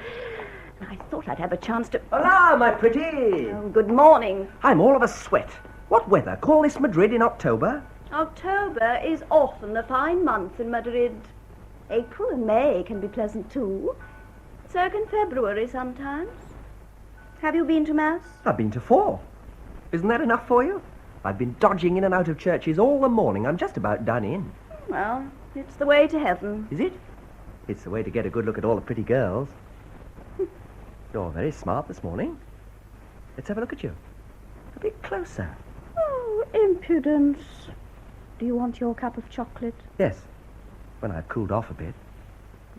I thought I'd have a chance to... Hola, my pretty. Oh, good morning. I'm all of a sweat. What weather? Call this Madrid in October? October is often a fine month in Madrid. April and May can be pleasant too. So can February sometimes. Have you been to Mass? I've been to 4. Isn't that enough for you? I've been dodging in and out of churches all the morning. I'm just about done in. Well, it's the way to heaven. Is it? It's the way to get a good look at all the pretty girls. You're very smart this morning. Let's have a look at you. A bit closer. Oh, impudence. Do you want your cup of chocolate? Yes, when I've cooled off a bit.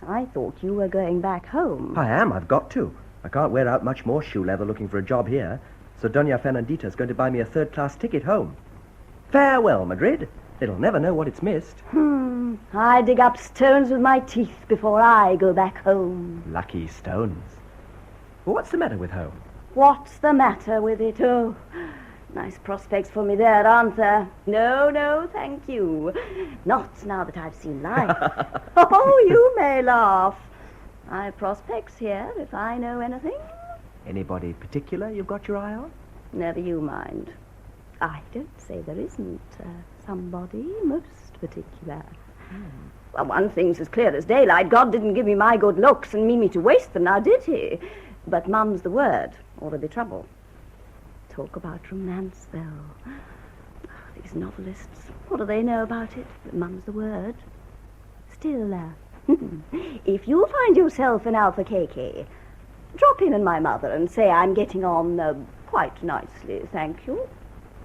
I thought you were going back home. I am. I've got to. I can't wear out much more shoe leather looking for a job here. So Doña Fernandita's going to buy me a third-class ticket home. Farewell, Madrid. It'll never know what it's missed. I dig up stones with my teeth before I go back home. Lucky stones. Well, what's the matter with home? What's the matter with it? Oh, nice prospects for me there, aren't there? No, thank you. Not now that I've seen life. Oh, you may laugh. I have prospects here, if I know anything. Anybody particular you've got your eye on? Never you mind. I don't say there isn't somebody most particular. Well, one thing's as clear as daylight. God didn't give me my good looks and mean me to waste them, now did he? But mum's the word, or there'll be trouble. Talk about romance, though. These novelists, what do they know about it? But mum's the word. Still, if you find yourself in Alfaqueque, drop in on my mother and say I'm getting on quite nicely, thank you.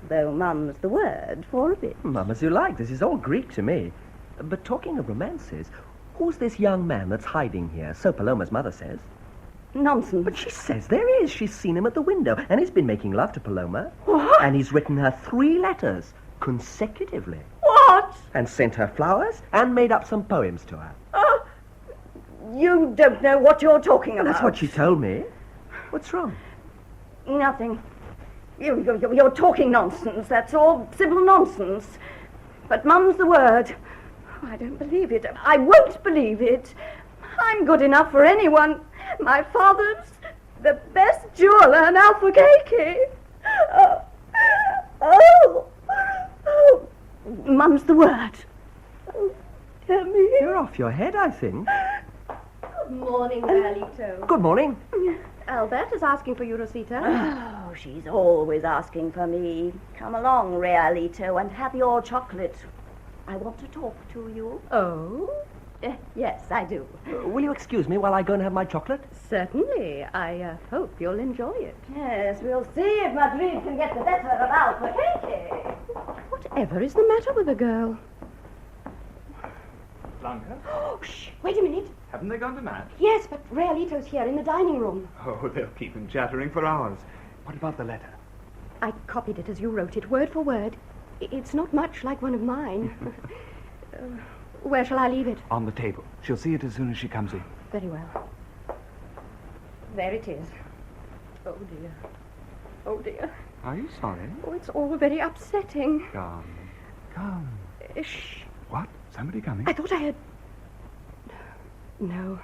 though mum's the word for a bit. Mum, as you like. This is all Greek to me. But talking of romances, who's this young man that's hiding here? So Paloma's mother says. Nonsense. But she says there is. She's seen him at the window, and he's been making love to Paloma. What? And he's written her 3 letters consecutively. What? And sent her flowers and made up some poems to her. You don't know what you're talking about. That's what she told me. What's wrong? Nothing. You're talking nonsense. That's all simple nonsense. But mum's the word. I don't believe it. I won't believe it. I'm good enough for anyone. My father's the best jeweler in Alfaqueque. Mum's the word. Oh, dear me. You're off your head, I think. Good morning, Realito. Good morning. Albert is asking for you, Rosita. Oh, she's always asking for me. Come along, Realito, and have your chocolate. I want to talk to you. Oh? Yes, I do. Will you excuse me while I go and have my chocolate? Certainly. I hope you'll enjoy it. Yes, we'll see if Madrid can get the better of Alfaqueque. Whatever is the matter with the girl? Blanca? Oh, shh. Wait a minute. Haven't they gone to match? Yes, but Realito's here in the dining room. Oh, they'll keep him chattering for hours. What about the letter? I copied it as you wrote it, word for word. It's not much like one of mine. Where shall I leave it? On the table. She'll see it as soon as she comes in. Very well. There it is. Oh, dear. Oh, dear. Are you sorry? Oh, it's all very upsetting. Come. Shh. What? Somebody coming? I thought I had... No.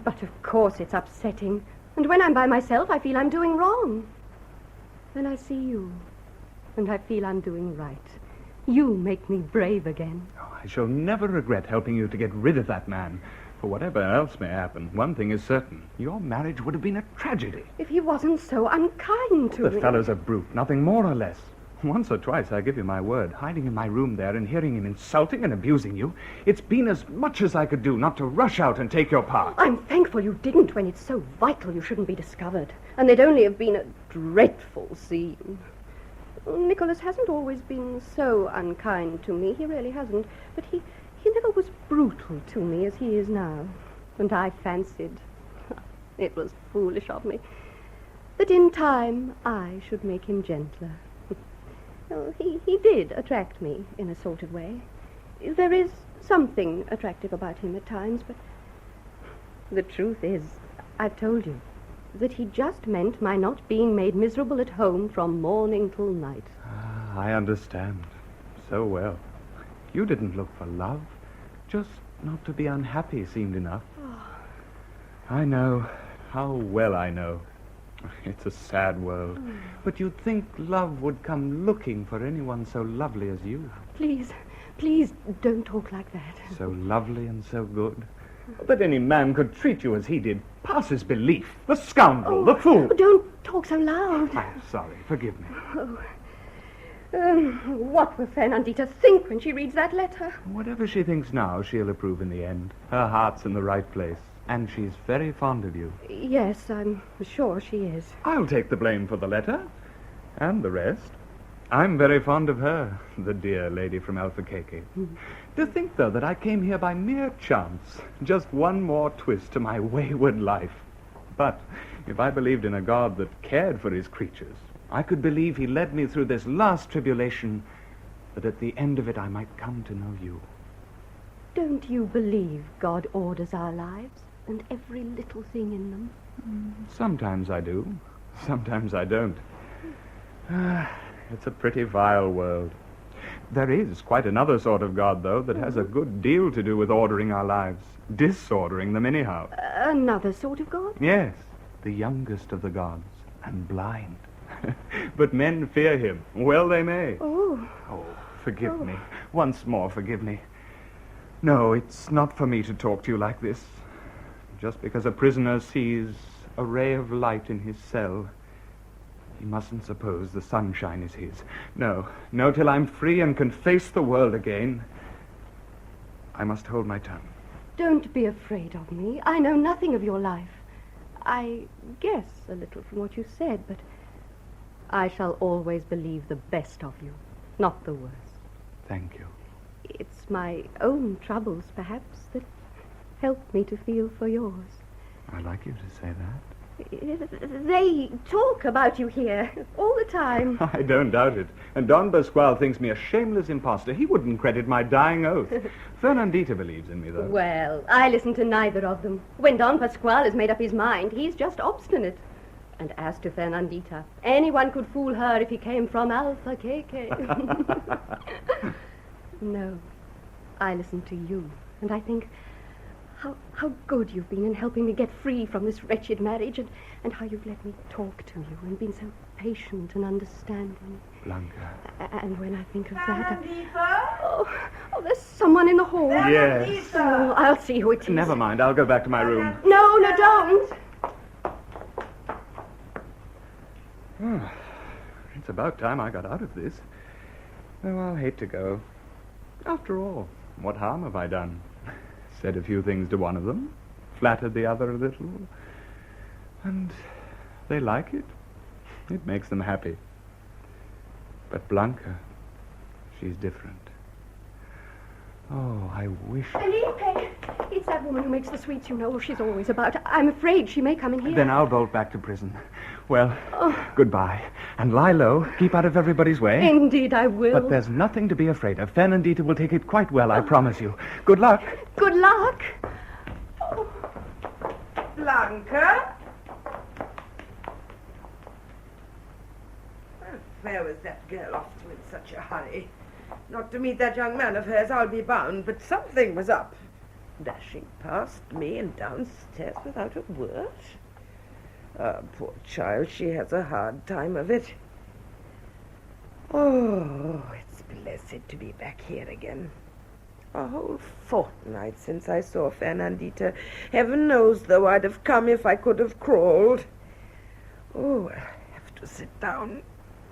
But of course it's upsetting. And when I'm by myself, I feel I'm doing wrong. Then I see you, and I feel I'm doing right. You make me brave again. Oh, I shall never regret helping you to get rid of that man. For whatever else may happen, one thing is certain. Your marriage would have been a tragedy. If he wasn't so unkind to me... The fellow's a brute, nothing more or less. Once or twice, I give you my word, hiding in my room there and hearing him insulting and abusing you, it's been as much as I could do not to rush out and take your part. I'm thankful you didn't when it's so vital you shouldn't be discovered. And there'd only have been a dreadful scene. Nicholas hasn't always been so unkind to me. He really hasn't. But he never was brutal to me as he is now. And I fancied, it was foolish of me, that in time I should make him gentler. Oh, he did attract me in a sort of way. There is something attractive about him at times, but the truth is, I've told you, that he just meant my not being made miserable at home from morning till night. Ah, I understand. So well. You didn't look for love. Just not to be unhappy seemed enough. I know. How well I know. It's a sad world. But you'd think love would come looking for anyone so lovely as you. Please don't talk like that. So lovely and so good. That any man could treat you as he did passes belief. The scoundrel, the fool. Don't talk so loud. I'm sorry. Forgive me. What will Fernandita think when she reads that letter? Whatever she thinks now, she'll approve in the end. Her heart's in the right place. And she's very fond of you. Yes, I'm sure she is. I'll take the blame for the letter. And the rest. I'm very fond of her, the dear lady from Alfaqueque. To think, though, that I came here by mere chance. Just one more twist to my wayward life. But if I believed in a God that cared for his creatures, I could believe he led me through this last tribulation, that at the end of it I might come to know you. Don't you believe God orders our lives and every little thing in them? Sometimes I do. Sometimes I don't. It's a pretty vile world. There is quite another sort of God, though, that has a good deal to do with ordering our lives. Disordering them anyhow. Another sort of God? Yes, the youngest of the gods, and blind. But men fear him. Well they may. Oh, forgive me. Once more, forgive me. No, it's not for me to talk to you like this. Just because a prisoner sees a ray of light in his cell, he mustn't suppose the sunshine is his. No, till I'm free and can face the world again, I must hold my tongue. Don't be afraid of me. I know nothing of your life. I guess a little from what you said, but I shall always believe the best of you, not the worst. Thank you. It's my own troubles, perhaps, that help me to feel for yours. I like you to say that. They talk about you here all the time. I don't doubt it. And Don Pasquale thinks me a shameless impostor. He wouldn't credit my dying oath. Fernandita believes in me, though. Well, I listen to neither of them. When Don Pasquale has made up his mind, he's just obstinate. And as to Fernandita, anyone could fool her if he came from Alfaqueque. No, I listen to you, and I think how good you've been in helping me get free from this wretched marriage, and how you've let me talk to you and been so patient and understanding. Blanca. And when I think of that... Oh, there's someone in the hall. Yes. Oh, I'll see who it is. Never mind, I'll go back to my room. No, don't. It's about time I got out of this. Though I'll hate to go. After all, what harm have I done? Said a few things to one of them, flattered the other a little, and they like it. It makes them happy. But Blanca, she's different. Oh, I wish... Felipe! It's that woman who makes the sweets, you know. She's always about. I'm afraid she may come in here. Then I'll bolt back to prison. Well, goodbye. And lie low. Keep out of everybody's way. Indeed, I will. But there's nothing to be afraid of. Fernandita will take it quite well, I promise you. Good luck. Good luck. Oh. Blanca? Well, where was that girl off to in such a hurry? Not to meet that young man of hers, I'll be bound, but something was up. Dashing past me and downstairs without a word. Ah, poor child, she has a hard time of it. Oh, it's blessed to be back here again. A whole fortnight since I saw Fernandita. Heaven knows, though, I'd have come if I could have crawled. Oh, I have to sit down.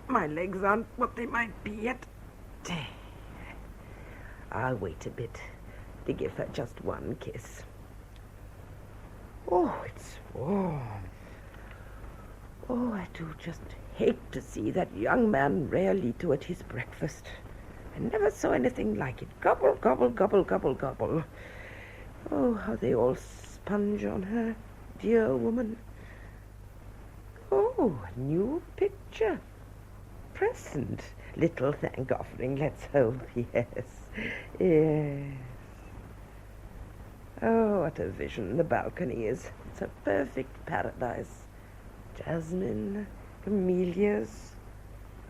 My legs aren't what they might be yet. I'll wait a bit to give her just one kiss. Oh, it's warm. Oh, I do just hate to see that young man Realito at his breakfast. I never saw anything like it. Gobble, gobble, gobble, gobble, gobble. Oh, how they all sponge on her, dear woman. Oh, a new picture. Present. Little thank offering, let's hope, yes. Yes. Oh, what a vision the balcony is. It's a perfect paradise. Jasmine, camellias.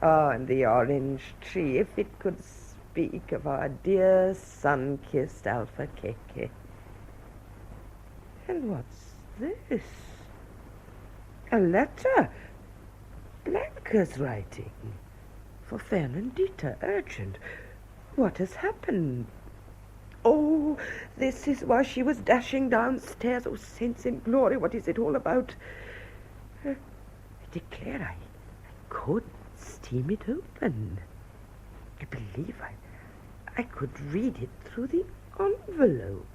Oh, and the orange tree, if it could speak of our dear sun-kissed Alfaqueque. And what's this? A letter. Blanca's writing. For Fernandita, urgent. What has happened? Oh, this is why she was dashing downstairs. Oh, saints in glory, what is it all about? I declare I could steam it open. I believe I could read it through the envelope.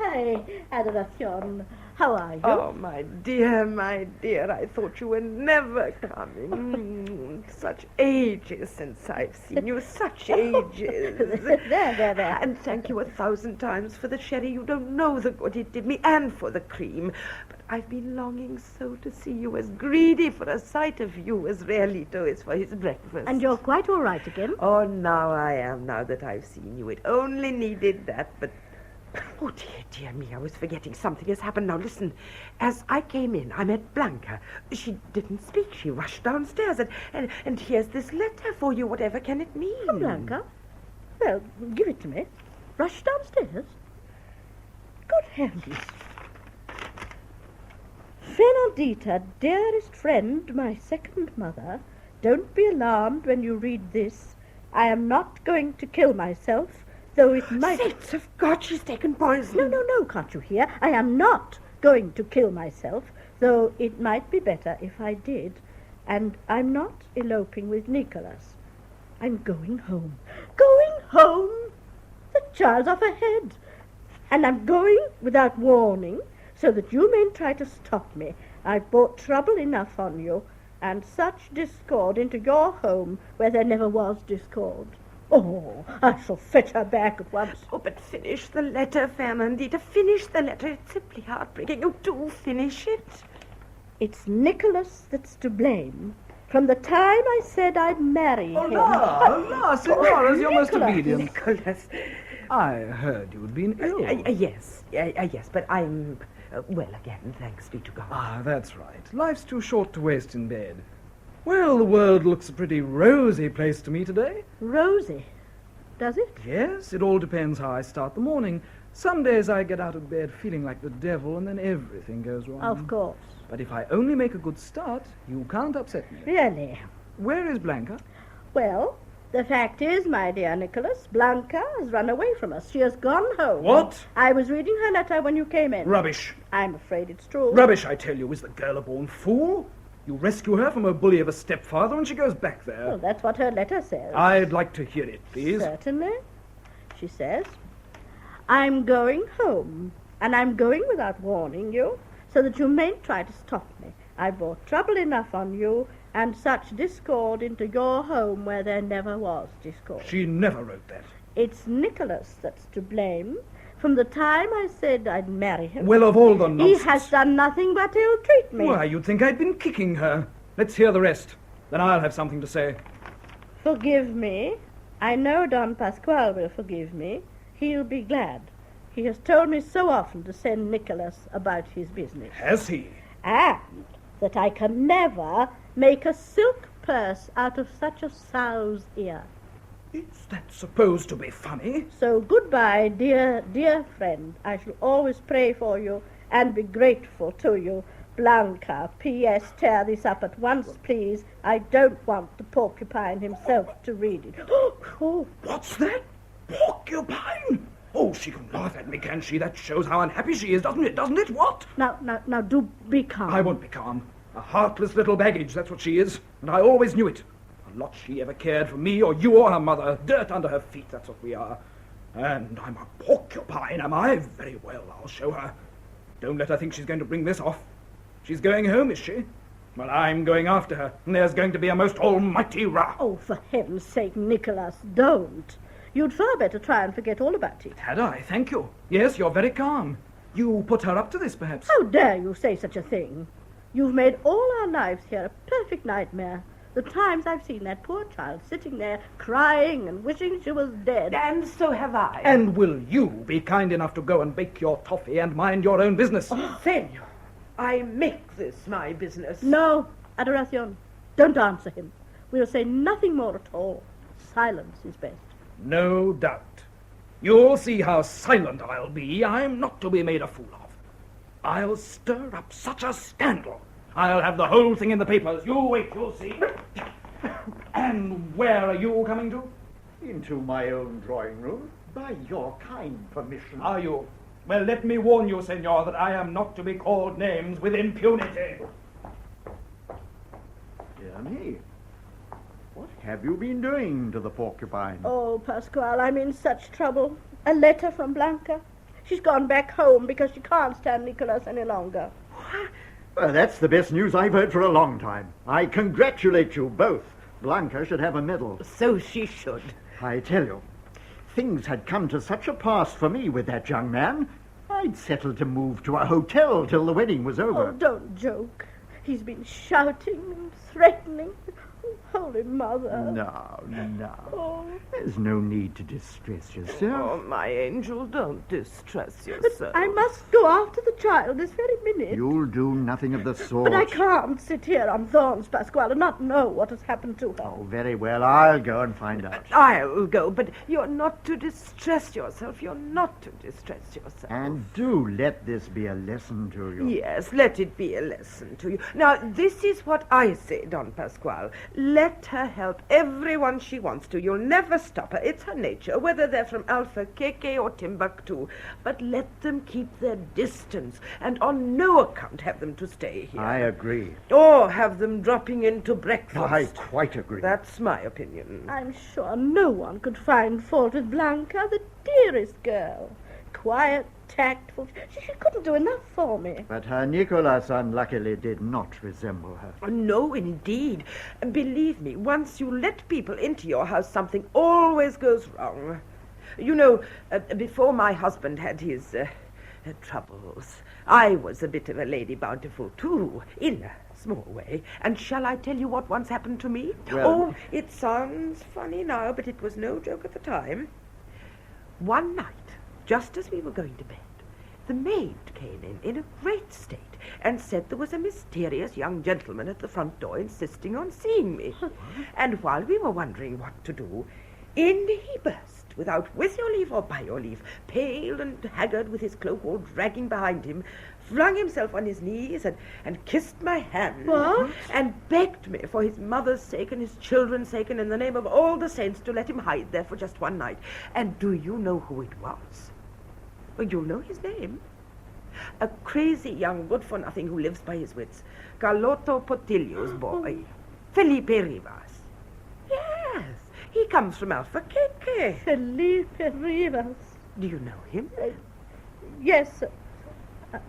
Hi, Adoration. How are you? Oh, my dear, I thought you were never coming. Such ages since I've seen you, such ages. There. And thank you 1,000 times for the sherry. You don't know the good it did me, and for the cream. But I've been longing so to see you, as greedy for a sight of you as Realito is for his breakfast. And you're quite all right again? Oh, now I am, now that I've seen you. It only needed that, but... Oh, dear me, I was forgetting. Something has happened. Now, listen. As I came in, I met Blanca. She didn't speak. She rushed downstairs, and here's this letter for you. Whatever can it mean? From Blanca? Well, give it to me. Rush downstairs? Good heavens. Fernandita, dearest friend, my second mother, don't be alarmed when you read this. I am not going to kill myself, though it might... Saints of God, she's taken poison. No, can't you hear? I am not going to kill myself, though it might be better if I did. And I'm not eloping with Nicholas. I'm going home. Going home? The child's off her head. And I'm going without warning, so that you mayn't try to stop me. I've brought trouble enough on you. and such discord into your home where there never was discord. Oh, I shall fetch her back at once. Oh, but finish the letter, Fernandita. Finish the letter. It's simply heartbreaking. Oh, do finish it. It's Nicholas that's to blame. From the time I said I'd marry him. Hola, Signoras, you're most Nicholas. obedient. Nicholas. I heard you'd been ill. Yes, but I'm well again, thanks be to God. Ah, that's right. Life's too short to waste in bed. Well, the world looks a pretty rosy place to me today. Rosy, does it? Yes, it all depends how I start the morning. Some days I get out of bed feeling like the devil, and then everything goes wrong. Of course. But if I only make a good start, you can't upset me. Really? Where is Blanca? Well, the fact is, my dear Nicholas, Blanca has run away from us. She has gone home. What? I was reading her letter when you came in. Rubbish. I'm afraid it's true. Rubbish, I tell you. Is the girl a born fool? You rescue her from a bully of a stepfather and she goes back there. Well, that's what her letter says. I'd like to hear it, please. Certainly. She says, I'm going home, and I'm going without warning you, so that you mayn't try to stop me. I brought trouble enough on you, and such discord into your home where there never was discord. She never wrote that. It's Nicholas that's to blame. From the time I said I'd marry him... Well, of all the nonsense... He has done nothing but ill-treat me. Why, you'd think I'd been kicking her. Let's hear the rest. Then I'll have something to say. Forgive me. I know Don Pasquale will forgive me. He'll be glad. He has told me so often to send Nicholas about his business. Has he? And that I can never make a silk purse out of such a sow's ear. Is that supposed to be funny? So goodbye, dear, dear friend. I shall always pray for you and be grateful to you. Blanca, P.S. Tear this up at once, please. I don't want the porcupine himself to read it. Oh, what's that? Porcupine? Oh, she can laugh at me, can she? That shows how unhappy she is, doesn't it? What? Now, do be calm. I won't be calm. A heartless little baggage, that's what she is. And I always knew it. A lot she ever cared for me or you or her mother. Dirt under her feet, that's what we are. And I'm a porcupine, am I? Very well, I'll show her. Don't let her think she's going to bring this off. She's going home, is she? Well, I'm going after her, and there's going to be a most almighty row. Oh, for heaven's sake, Nicholas, don't. You'd far better try and forget all about it. Had I? Thank you. Yes, you're very calm. You put her up to this, perhaps? How dare you say such a thing? You've made all our lives here a perfect nightmare. The times I've seen that poor child sitting there crying and wishing she was dead. And so have I. And will you be kind enough to go and bake your toffee and mind your own business? Oh, Senor, I make this my business. No, Adoracion, don't answer him. We'll say nothing more at all. Silence is best. No doubt. You'll see how silent I'll be. I'm not to be made a fool of. I'll stir up such a scandal. I'll have the whole thing in the papers. You wait, you'll see. And where are you coming to? Into my own drawing room, by your kind permission. Are you? Well, let me warn you, senor, that I am not to be called names with impunity. Dear me. What have you been doing to the porcupine? Oh, Pasquale, I'm in such trouble. A letter from Blanca. She's gone back home because she can't stand Nicholas any longer. Well, that's the best news I've heard for a long time. I congratulate you both. Blanca should have a medal. So she should. I tell you, things had come to such a pass for me with that young man. I'd settled to move to a hotel till the wedding was over. Oh, don't joke. He's been shouting and threatening. Holy Mother. No. Oh. There's no need to distress yourself. Oh, my angel, don't distress yourself. But I must go after the child this very minute. You'll do nothing of the sort. But I can't sit here on thorns, Pasquale, and not know what has happened to her. Oh, very well. I'll go and find out. I'll go, but you're not to distress yourself. You're not to distress yourself. And do let this be a lesson to you. Yes, let it be a lesson to you. Now, this is what I say, Don Pasquale. Let her help everyone she wants to. You'll never stop her. It's her nature, whether they're from Alfaqueque or Timbuktu. But let them keep their distance, and on no account have them to stay here. I agree. Or have them dropping in to breakfast. I quite agree. That's my opinion. I'm sure no one could find fault with Blanca, the dearest girl. Quiet, tactful. She couldn't do enough for me. But her Nicholas unluckily did not resemble her. Oh, no, indeed. Believe me, once you let people into your house, something always goes wrong. You know, before my husband had his troubles, I was a bit of a Lady Bountiful, too, in a small way. And shall I tell you what once happened to me? Well, oh, it sounds funny now, but it was no joke at the time. One night, just as we were going to bed, the maid came in a great state and said there was a mysterious young gentleman at the front door insisting on seeing me. And while we were wondering what to do, in he burst, without with your leave or by your leave, pale and haggard with his cloak all dragging behind him, flung himself on his knees and kissed my hand. What? And begged me for his mother's sake and his children's sake and in the name of all the saints to let him hide there for just one night. And do you know who it was? Well, you'll know his name. A crazy young good-for-nothing who lives by his wits. Carlotto Potillo's boy. Felipe Rivas. Yes, he comes from Alfaqueque. Felipe Rivas. Do you know him? Yes,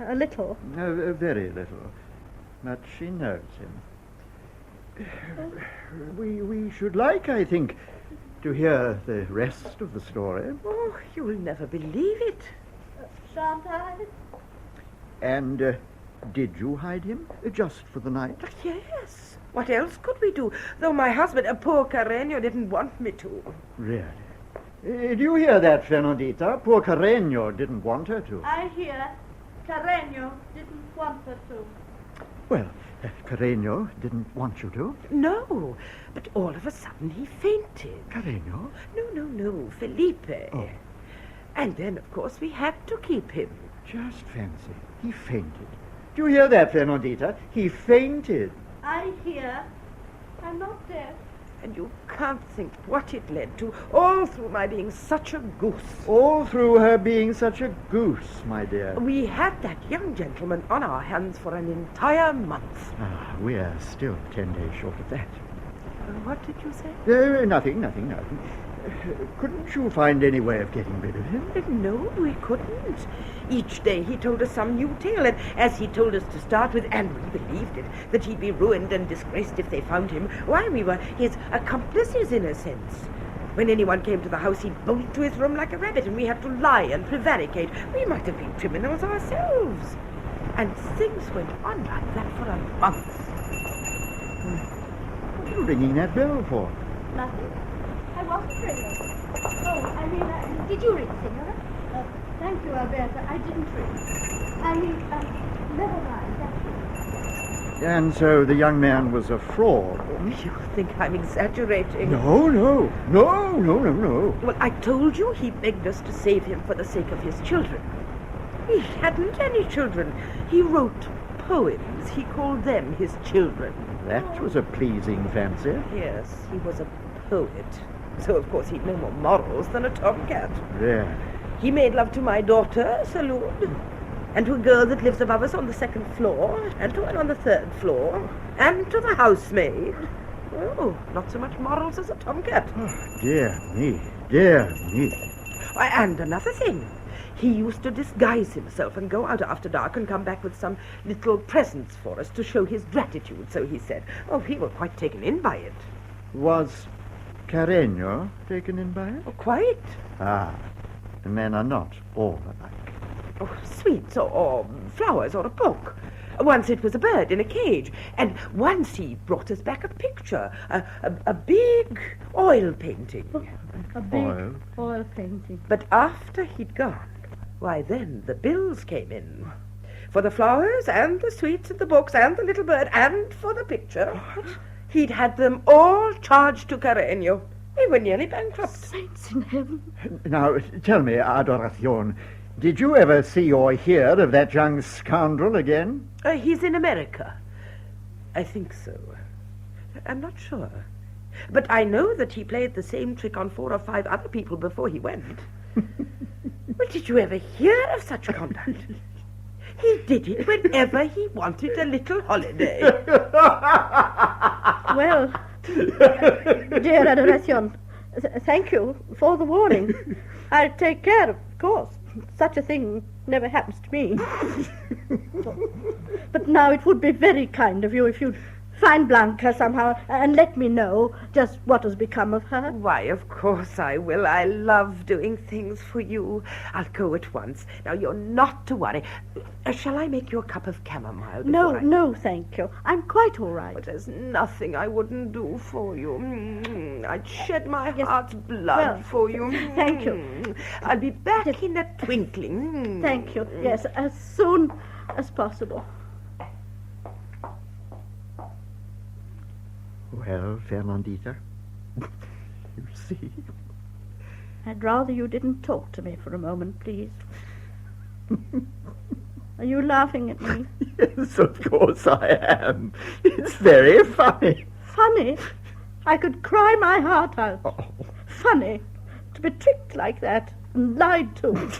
a little. Very little. But she knows him. We should like, I think, to hear the rest of the story. Oh, you'll never believe it. Shan't I? And did you hide him just for the night? Yes. What else could we do? Though my husband, poor Carreño, didn't want me to. Really? Do you hear that, Fernandita? Poor Carreño didn't want her to. I hear Carreño didn't want her to. Well, Carreño didn't want you to. No, but all of a sudden he fainted. Carreño? No, Felipe. Oh. And then, of course, we had to keep him. Just fancy. He fainted. Do you hear that, Fernandita? He fainted. I hear. I'm not deaf. And you can't think what it led to, all through my being such a goose. All through her being such a goose, my dear. We had that young gentleman on our hands for an entire month. Ah, we're still 10 days short of that. What did you say? Nothing. Couldn't you find any way of getting rid of him? No, we couldn't. Each day he told us some new tale, and as he told us to start with, and we believed it, that he'd be ruined and disgraced if they found him, why, we were his accomplices in a sense. When anyone came to the house, he'd bolt to his room like a rabbit, and we had to lie and prevaricate. We might have been criminals ourselves. And things went on like that for a month. What are you ringing that bell for? Nothing. I wasn't ringing. Oh, I mean, did you ring, Senora? Thank you, Alberta. I didn't ring. I mean, never mind. Thank you. And so the young man was a fraud. You think I'm exaggerating? No. Well, I told you he begged us to save him for the sake of his children. He hadn't any children. He wrote poems. He called them his children. That was a pleasing fancy. Yes, he was a poet. So, of course, he'd no more morals than a tomcat. Yeah. He made love to my daughter, Salud, and to a girl that lives above us on the 2nd floor, and to one on the 3rd floor, and to the housemaid. Oh, not so much morals as a tomcat. Oh, dear me. And another thing. He used to disguise himself and go out after dark and come back with some little presents for us to show his gratitude, so he said. Oh, we were quite taken in by it. Was Carreño taken in by it? Oh, quite. Ah, the men are not all alike. Oh, sweets or flowers or a book. Once it was a bird in a cage, and once he brought us back a picture, a big oil painting. A big oil painting. But after he'd gone, why then the bills came in. For the flowers and the sweets and the books and the little bird and for the picture. What? He'd had them all charged to Carreño. We were nearly bankrupt. Saints in heaven. Now, tell me, Adoracion, did you ever see or hear of that young scoundrel again? He's in America. I think so. I'm not sure. But I know that he played the same trick on 4 or 5 other people before he went. Well, did you ever hear of such conduct? He did it whenever he wanted a little holiday. Well, dear Adoracion, thank you for the warning. I'll take care, of course. Such a thing never happens to me. But now it would be very kind of you if you'd find Blanca somehow and let me know just what has become of her. Why, of course I will. I love doing things for you. I'll go at once. Now, you're not to worry. Shall I make you a cup of chamomile? No, thank you. I'm quite all right. But there's nothing I wouldn't do for you. I'd shed my heart's blood for you. Thank you. I'll be back in a twinkling. Thank you. Yes, as soon as possible. Well, Fernandita, you see. I'd rather you didn't talk to me for a moment, please. Are you laughing at me? Yes, of course I am. It's very funny. Funny? I could cry my heart out. Oh. Funny to be tricked like that and lied to.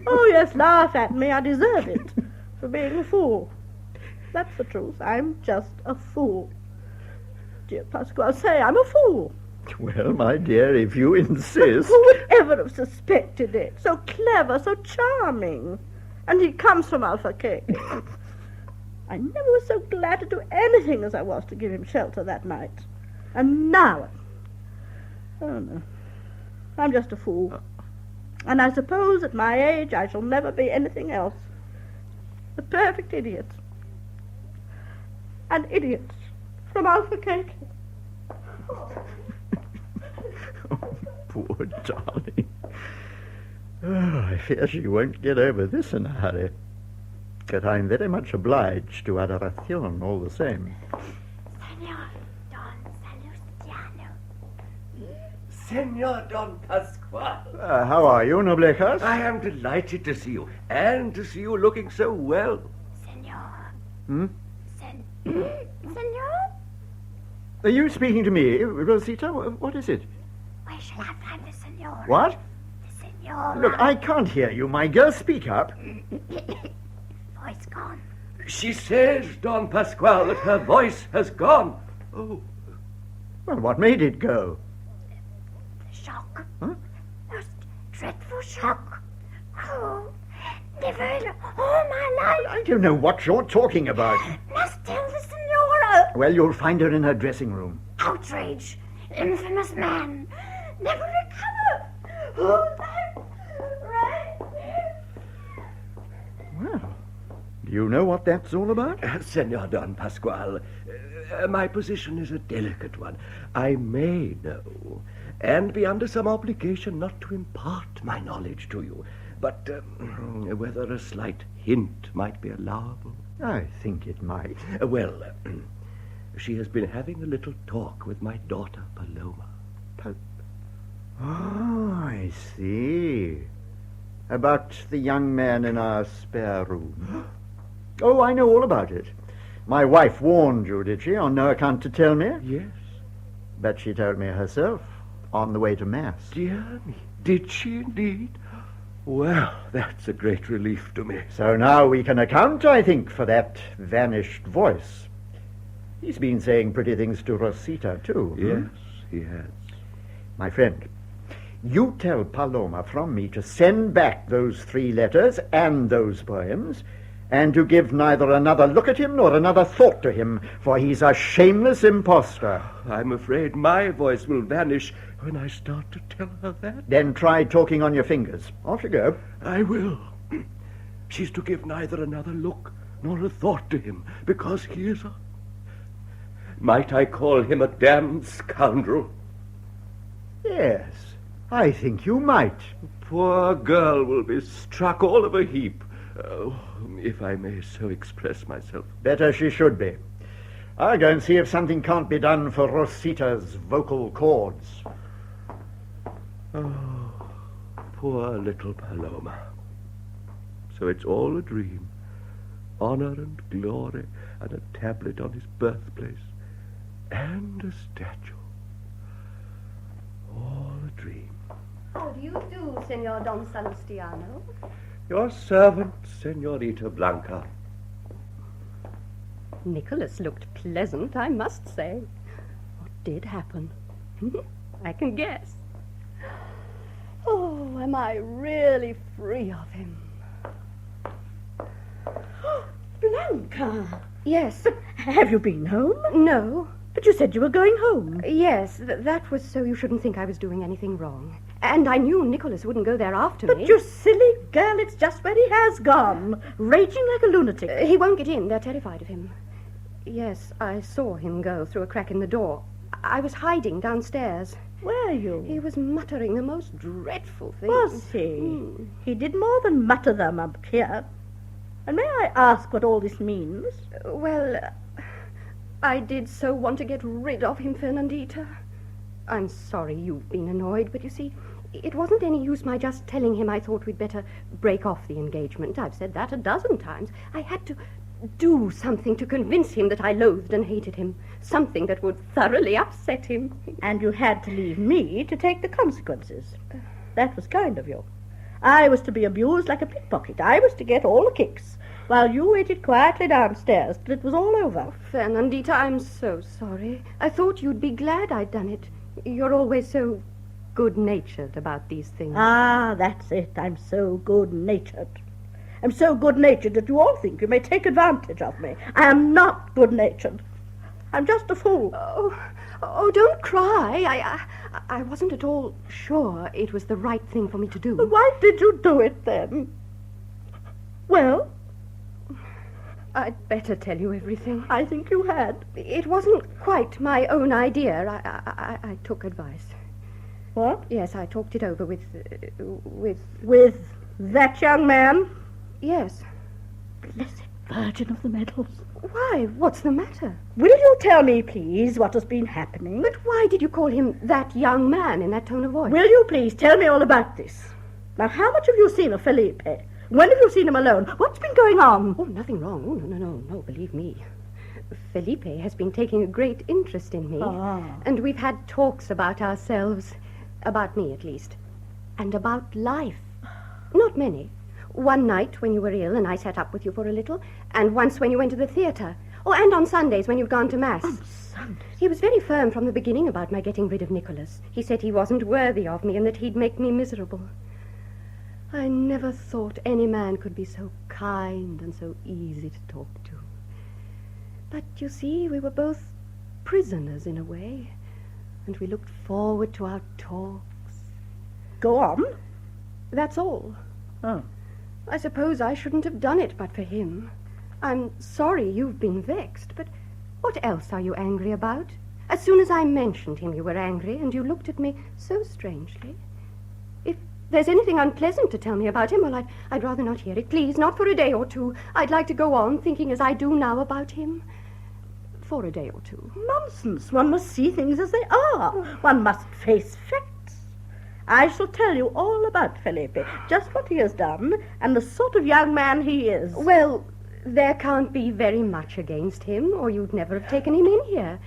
Oh, yes, laugh at me. I deserve it for being a fool. That's the truth. I'm just a fool. Dear Pasquale, say I'm a fool. Well, my dear, if you insist. Who would ever have suspected it? So clever, so charming. And he comes from Alfaqueque. I never was so glad to do anything as I was to give him shelter that night. And now, oh no, I'm just a fool. And I suppose at my age I shall never be anything else. A perfect idiot. An idiot from Alfaqueque. Oh, poor darling. Oh, I fear she won't get over this in a hurry. But I'm very much obliged to Adoracion all the same. Senor Don Salustiano. Senor Don Pasquale. How are you, Noblejas? I am delighted to see you, and to see you looking so well. Senor. Senor? Are you speaking to me, Rosita? What is it? Where shall I find the senor? What? The senor. Look, I can't hear you, my girl. Speak up. Voice gone. She says, Don Pasquale, that her voice has gone. Oh. Well, what made it go? The shock. Huh? Most dreadful shock. Oh, never in all my life. I don't know what you're talking about. Must tell the senora. Well, you'll find her in her dressing room. Outrage. Infamous man. Never recover. Hold that right there. Well, do you know what that's all about? Senor Don Pasquale, my position is a delicate one. I may know, and be under some obligation not to impart my knowledge to you. But whether a slight hint might be allowable? I think it might. She has been having a little talk with my daughter, Paloma. Oh, I see. About the young man in our spare room. Oh, I know all about it. My wife warned you, did she, on no account to tell me? Yes. But she told me herself, on the way to Mass. Dear me, did she indeed? Well, that's a great relief to me. So now we can account, I think, for that vanished voice. He's been saying pretty things to Rosita, too. Yes, he has. My friend, you tell Paloma from me to send back those 3 letters and those poems, and to give neither another look at him nor another thought to him, for he's a shameless impostor. I'm afraid my voice will vanish when I start to tell her that. Then try talking on your fingers. Off you go. I will. She's to give neither another look nor a thought to him, because he is a... Might I call him a damned scoundrel? Yes, I think you might. Poor girl will be struck all of a heap, if I may so express myself. Better she should be. I'll go and see if something can't be done for Rosita's vocal cords. Oh, poor little Paloma. So it's all a dream. Honor and glory, and a tablet on his birthplace, and a statue. All a dream. How do you do, Senor Don Salustiano? Your servant, Senorita Blanca. Nicholas looked pleasant, I must say. What did happen? I can guess. Oh, am I really free of him? Blanca! Yes. Have you been home? No. But you said you were going home. Yes, that was so you shouldn't think I was doing anything wrong. And I knew Nicholas wouldn't go there after me. But you silly girl, it's just where he has gone, raging like a lunatic. He won't get in. They're terrified of him. Yes, I saw him go through a crack in the door. I was hiding downstairs. Were you? He was muttering the most dreadful things. Was he? He did more than mutter them up here. And may I ask what all this means? Well, I did so want to get rid of him, Fernandita. I'm sorry you've been annoyed, but you see, it wasn't any use my just telling him I thought we'd better break off the engagement. I've said that a dozen times. I had to do something to convince him that I loathed and hated him. Something that would thoroughly upset him. And you had to leave me to take the consequences. That was kind of you. I was to be abused like a pickpocket. I was to get all the kicks, while you waited quietly downstairs till it was all over. Fernandita, I'm so sorry. I thought you'd be glad I'd done it. You're always so good-natured about these things. Ah, that's it. I'm so good-natured. I'm so good-natured that you all think you may take advantage of me. I am not good-natured. I'm just a fool. Oh, don't cry. I wasn't at all sure it was the right thing for me to do. But why did you do it then? Well? I'd better tell you everything. I think you had. It wasn't quite my own idea. I took advice. What? Yes, I talked it over with that young man? Yes. Blessed Virgin of the Medals. Why? What's the matter? Will you tell me, please, what has been happening? But why did you call him that young man in that tone of voice? Will you please tell me all about this? Now, how much have you seen of Felipe? When have you seen him alone? What's been going on? Oh, nothing wrong. Oh, no, believe me. Felipe has been taking a great interest in me. And we've had talks about ourselves, about me at least, and about life. Not many. One night when you were ill and I sat up with you for a little, and once when you went to the theatre. Oh, and on Sundays when you'd gone to Mass. On Sundays? He was very firm from the beginning about my getting rid of Nicholas. He said he wasn't worthy of me and that he'd make me miserable. I never thought any man could be so kind and so easy to talk to. But, you see, we were both prisoners in a way, and we looked forward to our talks. Go on. That's all. Oh. I suppose I shouldn't have done it but for him. I'm sorry you've been vexed, but what else are you angry about? As soon as I mentioned him, you were angry, and you looked at me so strangely. If there's anything unpleasant to tell me about him, well, I'd rather not hear it. Please, not for a day or two. I'd like to go on thinking as I do now about him. For a day or two. Nonsense. One must see things as they are. One must face facts. I shall tell you all about Felipe, just what he has done, and the sort of young man he is. Well, there can't be very much against him, or you'd never have taken him in here,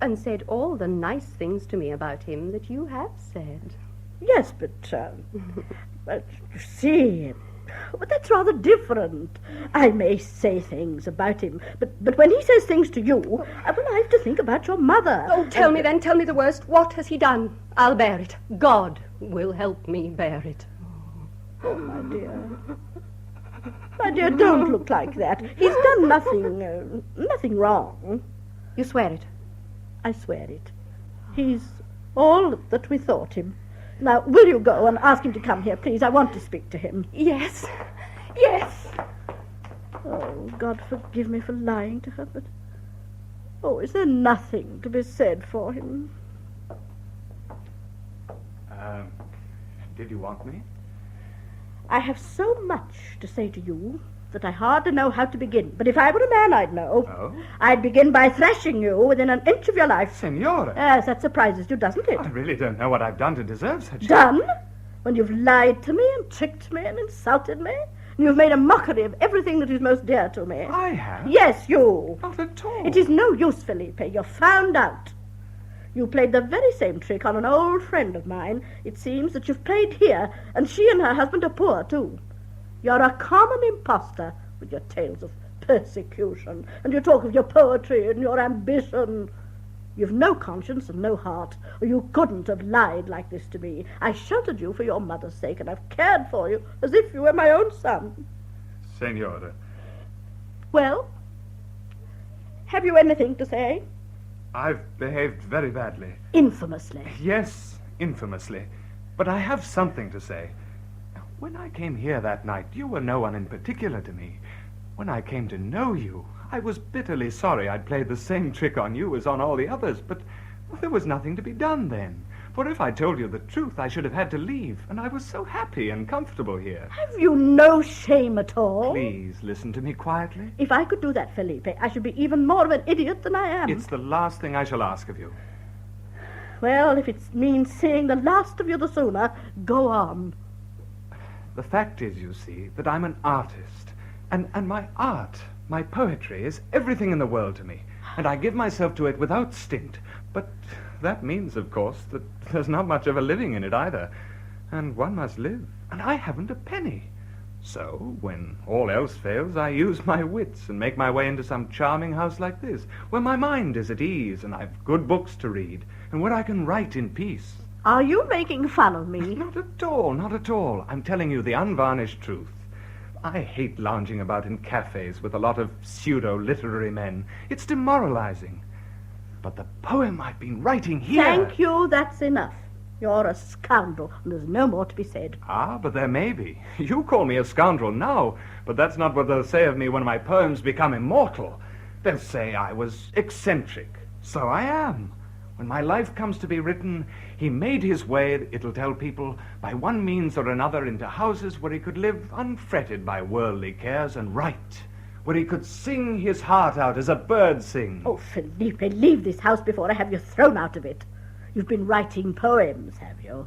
and said all the nice things to me about him that you have said. Yes, but you see, that's rather different. I may say things about him, but when he says things to you, well, I have to think about your mother. Oh, tell me then, tell me the worst. What has he done? I'll bear it. God will help me bear it. Oh, my dear. My dear, don't look like that. He's done nothing wrong. You swear it? I swear it. He's all that we thought him. Now, will you go and ask him to come here, please? I want to speak to him. Yes. Yes. Oh, God forgive me for lying to her, but... Oh, is there nothing to be said for him? Did you want me? I have so much to say to you that I hardly know how to begin. But if I were a man, I'd know. Oh? I'd begin by thrashing you within an inch of your life. Senora! Yes, that surprises you, doesn't it? I really don't know what I've done to deserve such... Done? When you've lied to me and tricked me and insulted me, and you've made a mockery of everything that is most dear to me. I have? Yes, you. Not at all. It is no use, Felipe. You're found out. You played the very same trick on an old friend of mine. It seems that you've played here, and she and her husband are poor, too. You're a common impostor with your tales of persecution, and you talk of your poetry and your ambition. You've no conscience and no heart, or you couldn't have lied like this to me. I sheltered you for your mother's sake, and I've cared for you as if you were my own son. Senora, Well, have you anything to say? I've behaved very badly. Infamously. Yes, infamously. But I have something to say. When I came here that night, you were no one in particular to me. When I came to know you, I was bitterly sorry I'd played the same trick on you as on all the others, but there was nothing to be done then. For if I told you the truth, I should have had to leave, and I was so happy and comfortable here. Have you no shame at all? Please listen to me quietly. If I could do that, Felipe, I should be even more of an idiot than I am. It's the last thing I shall ask of you. Well, if it means seeing the last of you the sooner, go on. The fact is, you see, that I'm an artist, and my art, my poetry, is everything in the world to me, and I give myself to it without stint. But that means, of course, that there's not much of a living in it either, and one must live, and I haven't a penny. So, when all else fails, I use my wits and make my way into some charming house like this, where my mind is at ease, and I've good books to read, and where I can write in peace. Are you making fun of me? Not at all, not at all. I'm telling you the unvarnished truth. I hate lounging about in cafes with a lot of pseudo-literary men. It's demoralizing. But the poem I've been writing here... Thank you, that's enough. You're a scoundrel, and there's no more to be said. Ah, but there may be. You call me a scoundrel now, but that's not what they'll say of me when my poems become immortal. They'll say I was eccentric. So I am. When my life comes to be written, he made his way, it'll tell people, by one means or another into houses where he could live unfretted by worldly cares and write, where he could sing his heart out as a bird sings. Oh, Felipe, leave this house before I have you thrown out of it. You've been writing poems, have you?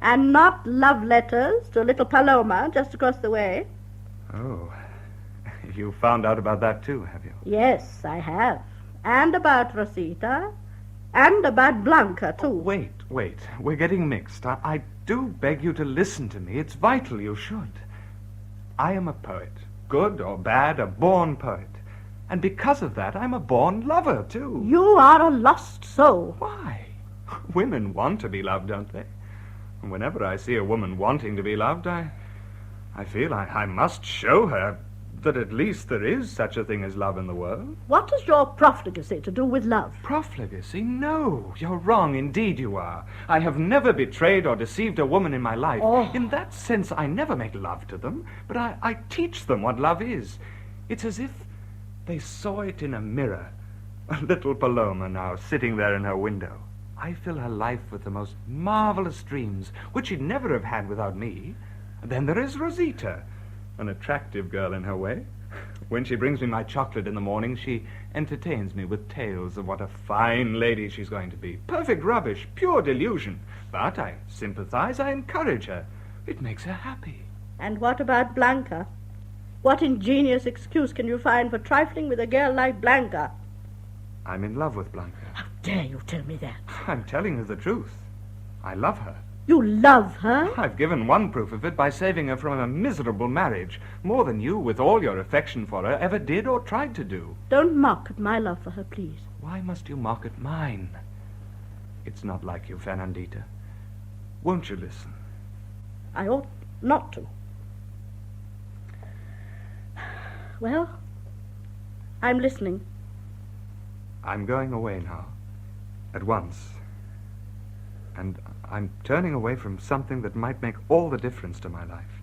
And not love letters to little Paloma just across the way? Oh, you found out about that too, have you? Yes, I have. And about Rosita, and about Blanca, too. Oh, wait. We're getting mixed. I do beg you to listen to me. It's vital you should. I am a poet. Good or bad, a born poet. And because of that, I'm a born lover, too. You are a lost soul. Why? Women want to be loved, don't they? And whenever I see a woman wanting to be loved, I feel I must show her that at least there is such a thing as love in the world. What has your profligacy to do with love? Profligacy? No, you're wrong, indeed you are. I have never betrayed or deceived a woman in my life. Oh. In that sense, I never make love to them, but I teach them what love is. It's as if they saw it in a mirror. A little Paloma now, sitting there in her window. I fill her life with the most marvelous dreams, which she'd never have had without me. And then there is Rosita, an attractive girl in her way. When she brings me my chocolate in the morning, she entertains me with tales of what a fine lady she's going to be. Perfect rubbish, pure delusion. But I sympathize, I encourage her. It makes her happy. And what about Blanca? What ingenious excuse can you find for trifling with a girl like Blanca? I'm in love with Blanca. How dare you tell me that? I'm telling you the truth. I love her. You love her? I've given one proof of it by saving her from a miserable marriage, more than you, with all your affection for her, ever did or tried to do. Don't mock at my love for her, please. Why must you mock at mine? It's not like you, Fernandita. Won't you listen? I ought not to. Well, I'm listening. I'm going away now, at once. And I'm turning away from something that might make all the difference to my life.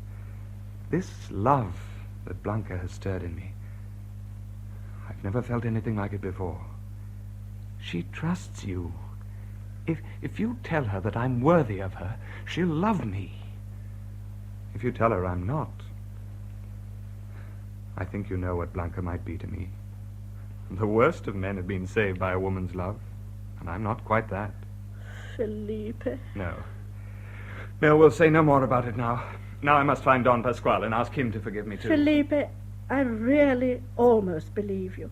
This love that Blanca has stirred in me. I've never felt anything like it before. She trusts you. If you tell her that I'm worthy of her, she'll love me. If you tell her I'm not, I think you know what Blanca might be to me. The worst of men have been saved by a woman's love, and I'm not quite that. Felipe. No, we'll say no more about it now. Now I must find Don Pasquale and ask him to forgive me, too. Felipe, I really almost believe you.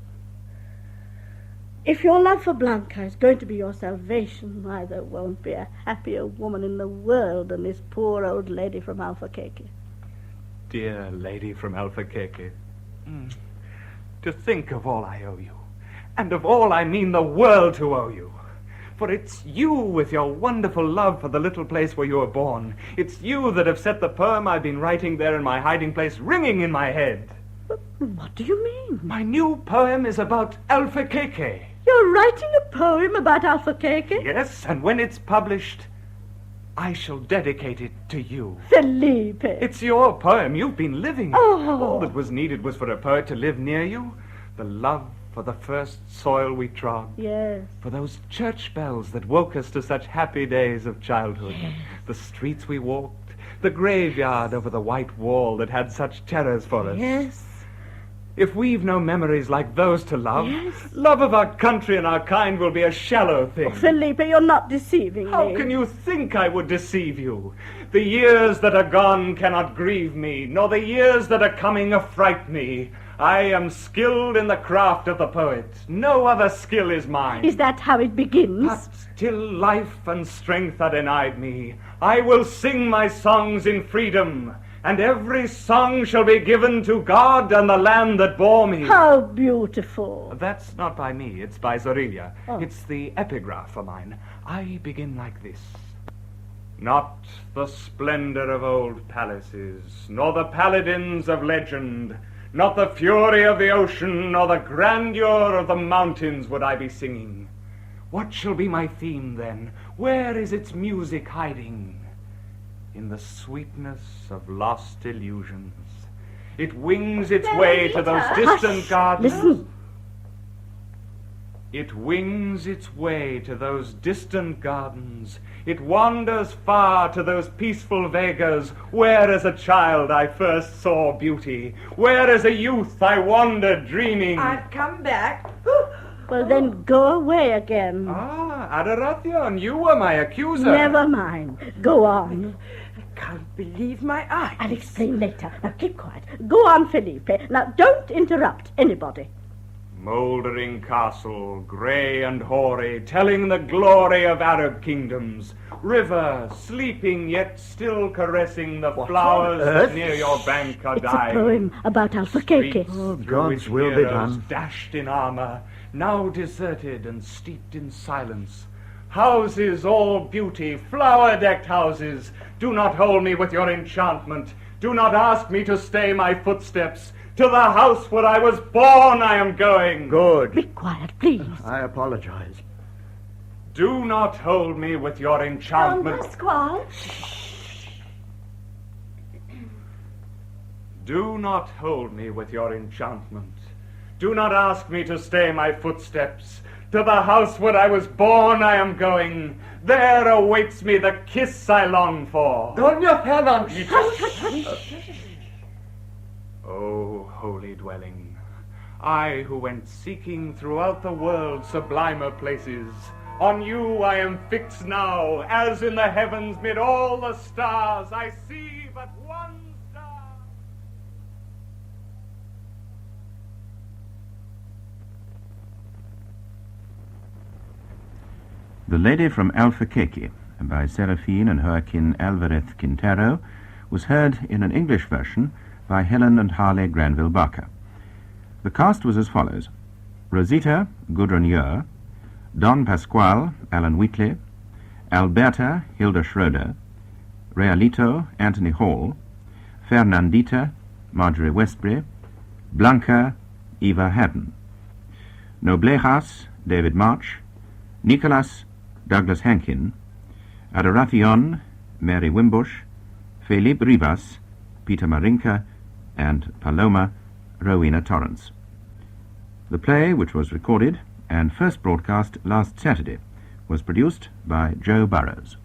If your love for Blanca is going to be your salvation, why, there won't be a happier woman in the world than this poor old lady from Alfaqueque. Dear lady from Alfaqueque. To think of all I owe you, and of all I mean the world to owe you. For it's you with your wonderful love for the little place where you were born. It's you that have set the poem I've been writing there in my hiding place ringing in my head. What do you mean? My new poem is about Alfaqueque. You're writing a poem about Alfaqueque? Yes, and when it's published, I shall dedicate it to you. Felipe. It's your poem. You've been living it. Oh. All that was needed was for a poet to live near you. The love for the first soil we trod. Yes. For those church bells that woke us to such happy days of childhood. Yes. The streets we walked. The graveyard over the white wall that had such terrors for us. Yes. If we've no memories like those to love, Yes. love of our country and our kind will be a shallow thing. Oh, Felipe, you're not deceiving How me. can you think I would deceive you? The years that are gone cannot grieve me, nor the years that are coming affright me. I am skilled in the craft of the poet. No other skill is mine. Is that how it begins? But till life and strength are denied me, I will sing my songs in freedom, and every song shall be given to God and the land that bore me. How beautiful. That's not by me, it's by Zorilla. Oh. It's the epigraph for mine. I begin like this. Not the splendor of old palaces, nor the paladins of legend, not the fury of the ocean, nor the grandeur of the mountains would I be singing. What shall be my theme, then? Where is its music hiding? In the sweetness of lost illusions. It wings its way to those distant gardens. Listen. It wings its way to those distant gardens. It wanders far to those peaceful vegas, where as a child I first saw beauty, where as a youth I wandered dreaming. I've come back. Well, then go away again. Ah, Adoration, you were my accuser. Never mind. Go on. I can't believe my eyes. I'll explain later. Now keep quiet. Go on, Felipe. Now don't interrupt anybody. Mouldering castle, grey and hoary, telling the glory of Arab kingdoms. River, sleeping yet still caressing the flowers that near your bank are It's dying. a poem about Alfaqueque. Streets Oh, through God's which will be heroes done. dashed in armor, now deserted and steeped in silence. Houses all beauty, flower-decked houses. Do not hold me with your enchantment. Do not ask me to stay my footsteps. To the house where I was born I am going. Good. Be quiet, please. I apologize. Do not hold me with your enchantment. Pasquale. Do not hold me with your enchantment. Do not ask me to stay my footsteps. To the house where I was born I am going. There awaits me the kiss I long for. Doña Fernandita. O holy dwelling, I who went seeking throughout the world sublimer places, on you I am fixed now, as in the heavens mid all the stars I see but one star. The Lady from Alfaqueque, by Serafin and Joaquin Alvarez Quintero, was heard in an English version by Helen and Harley Granville Barker. The cast was as follows: Rosita, Gudrun Ure; Don Pasquale, Alan Wheatley; Alberta, Hilda Schroeder; Realito, Anthony Hall; Fernandita, Marjorie Westbury; Blanca, Eva Haddon; Noblejas, David March; Nicholas, Douglas Hankin; Adoracion, Mary Wimbush; Felipe Rivas, Peter Marinka; and Paloma, Rowena Torrance. The play, which was recorded and first broadcast last Saturday, was produced by Joe Burrows.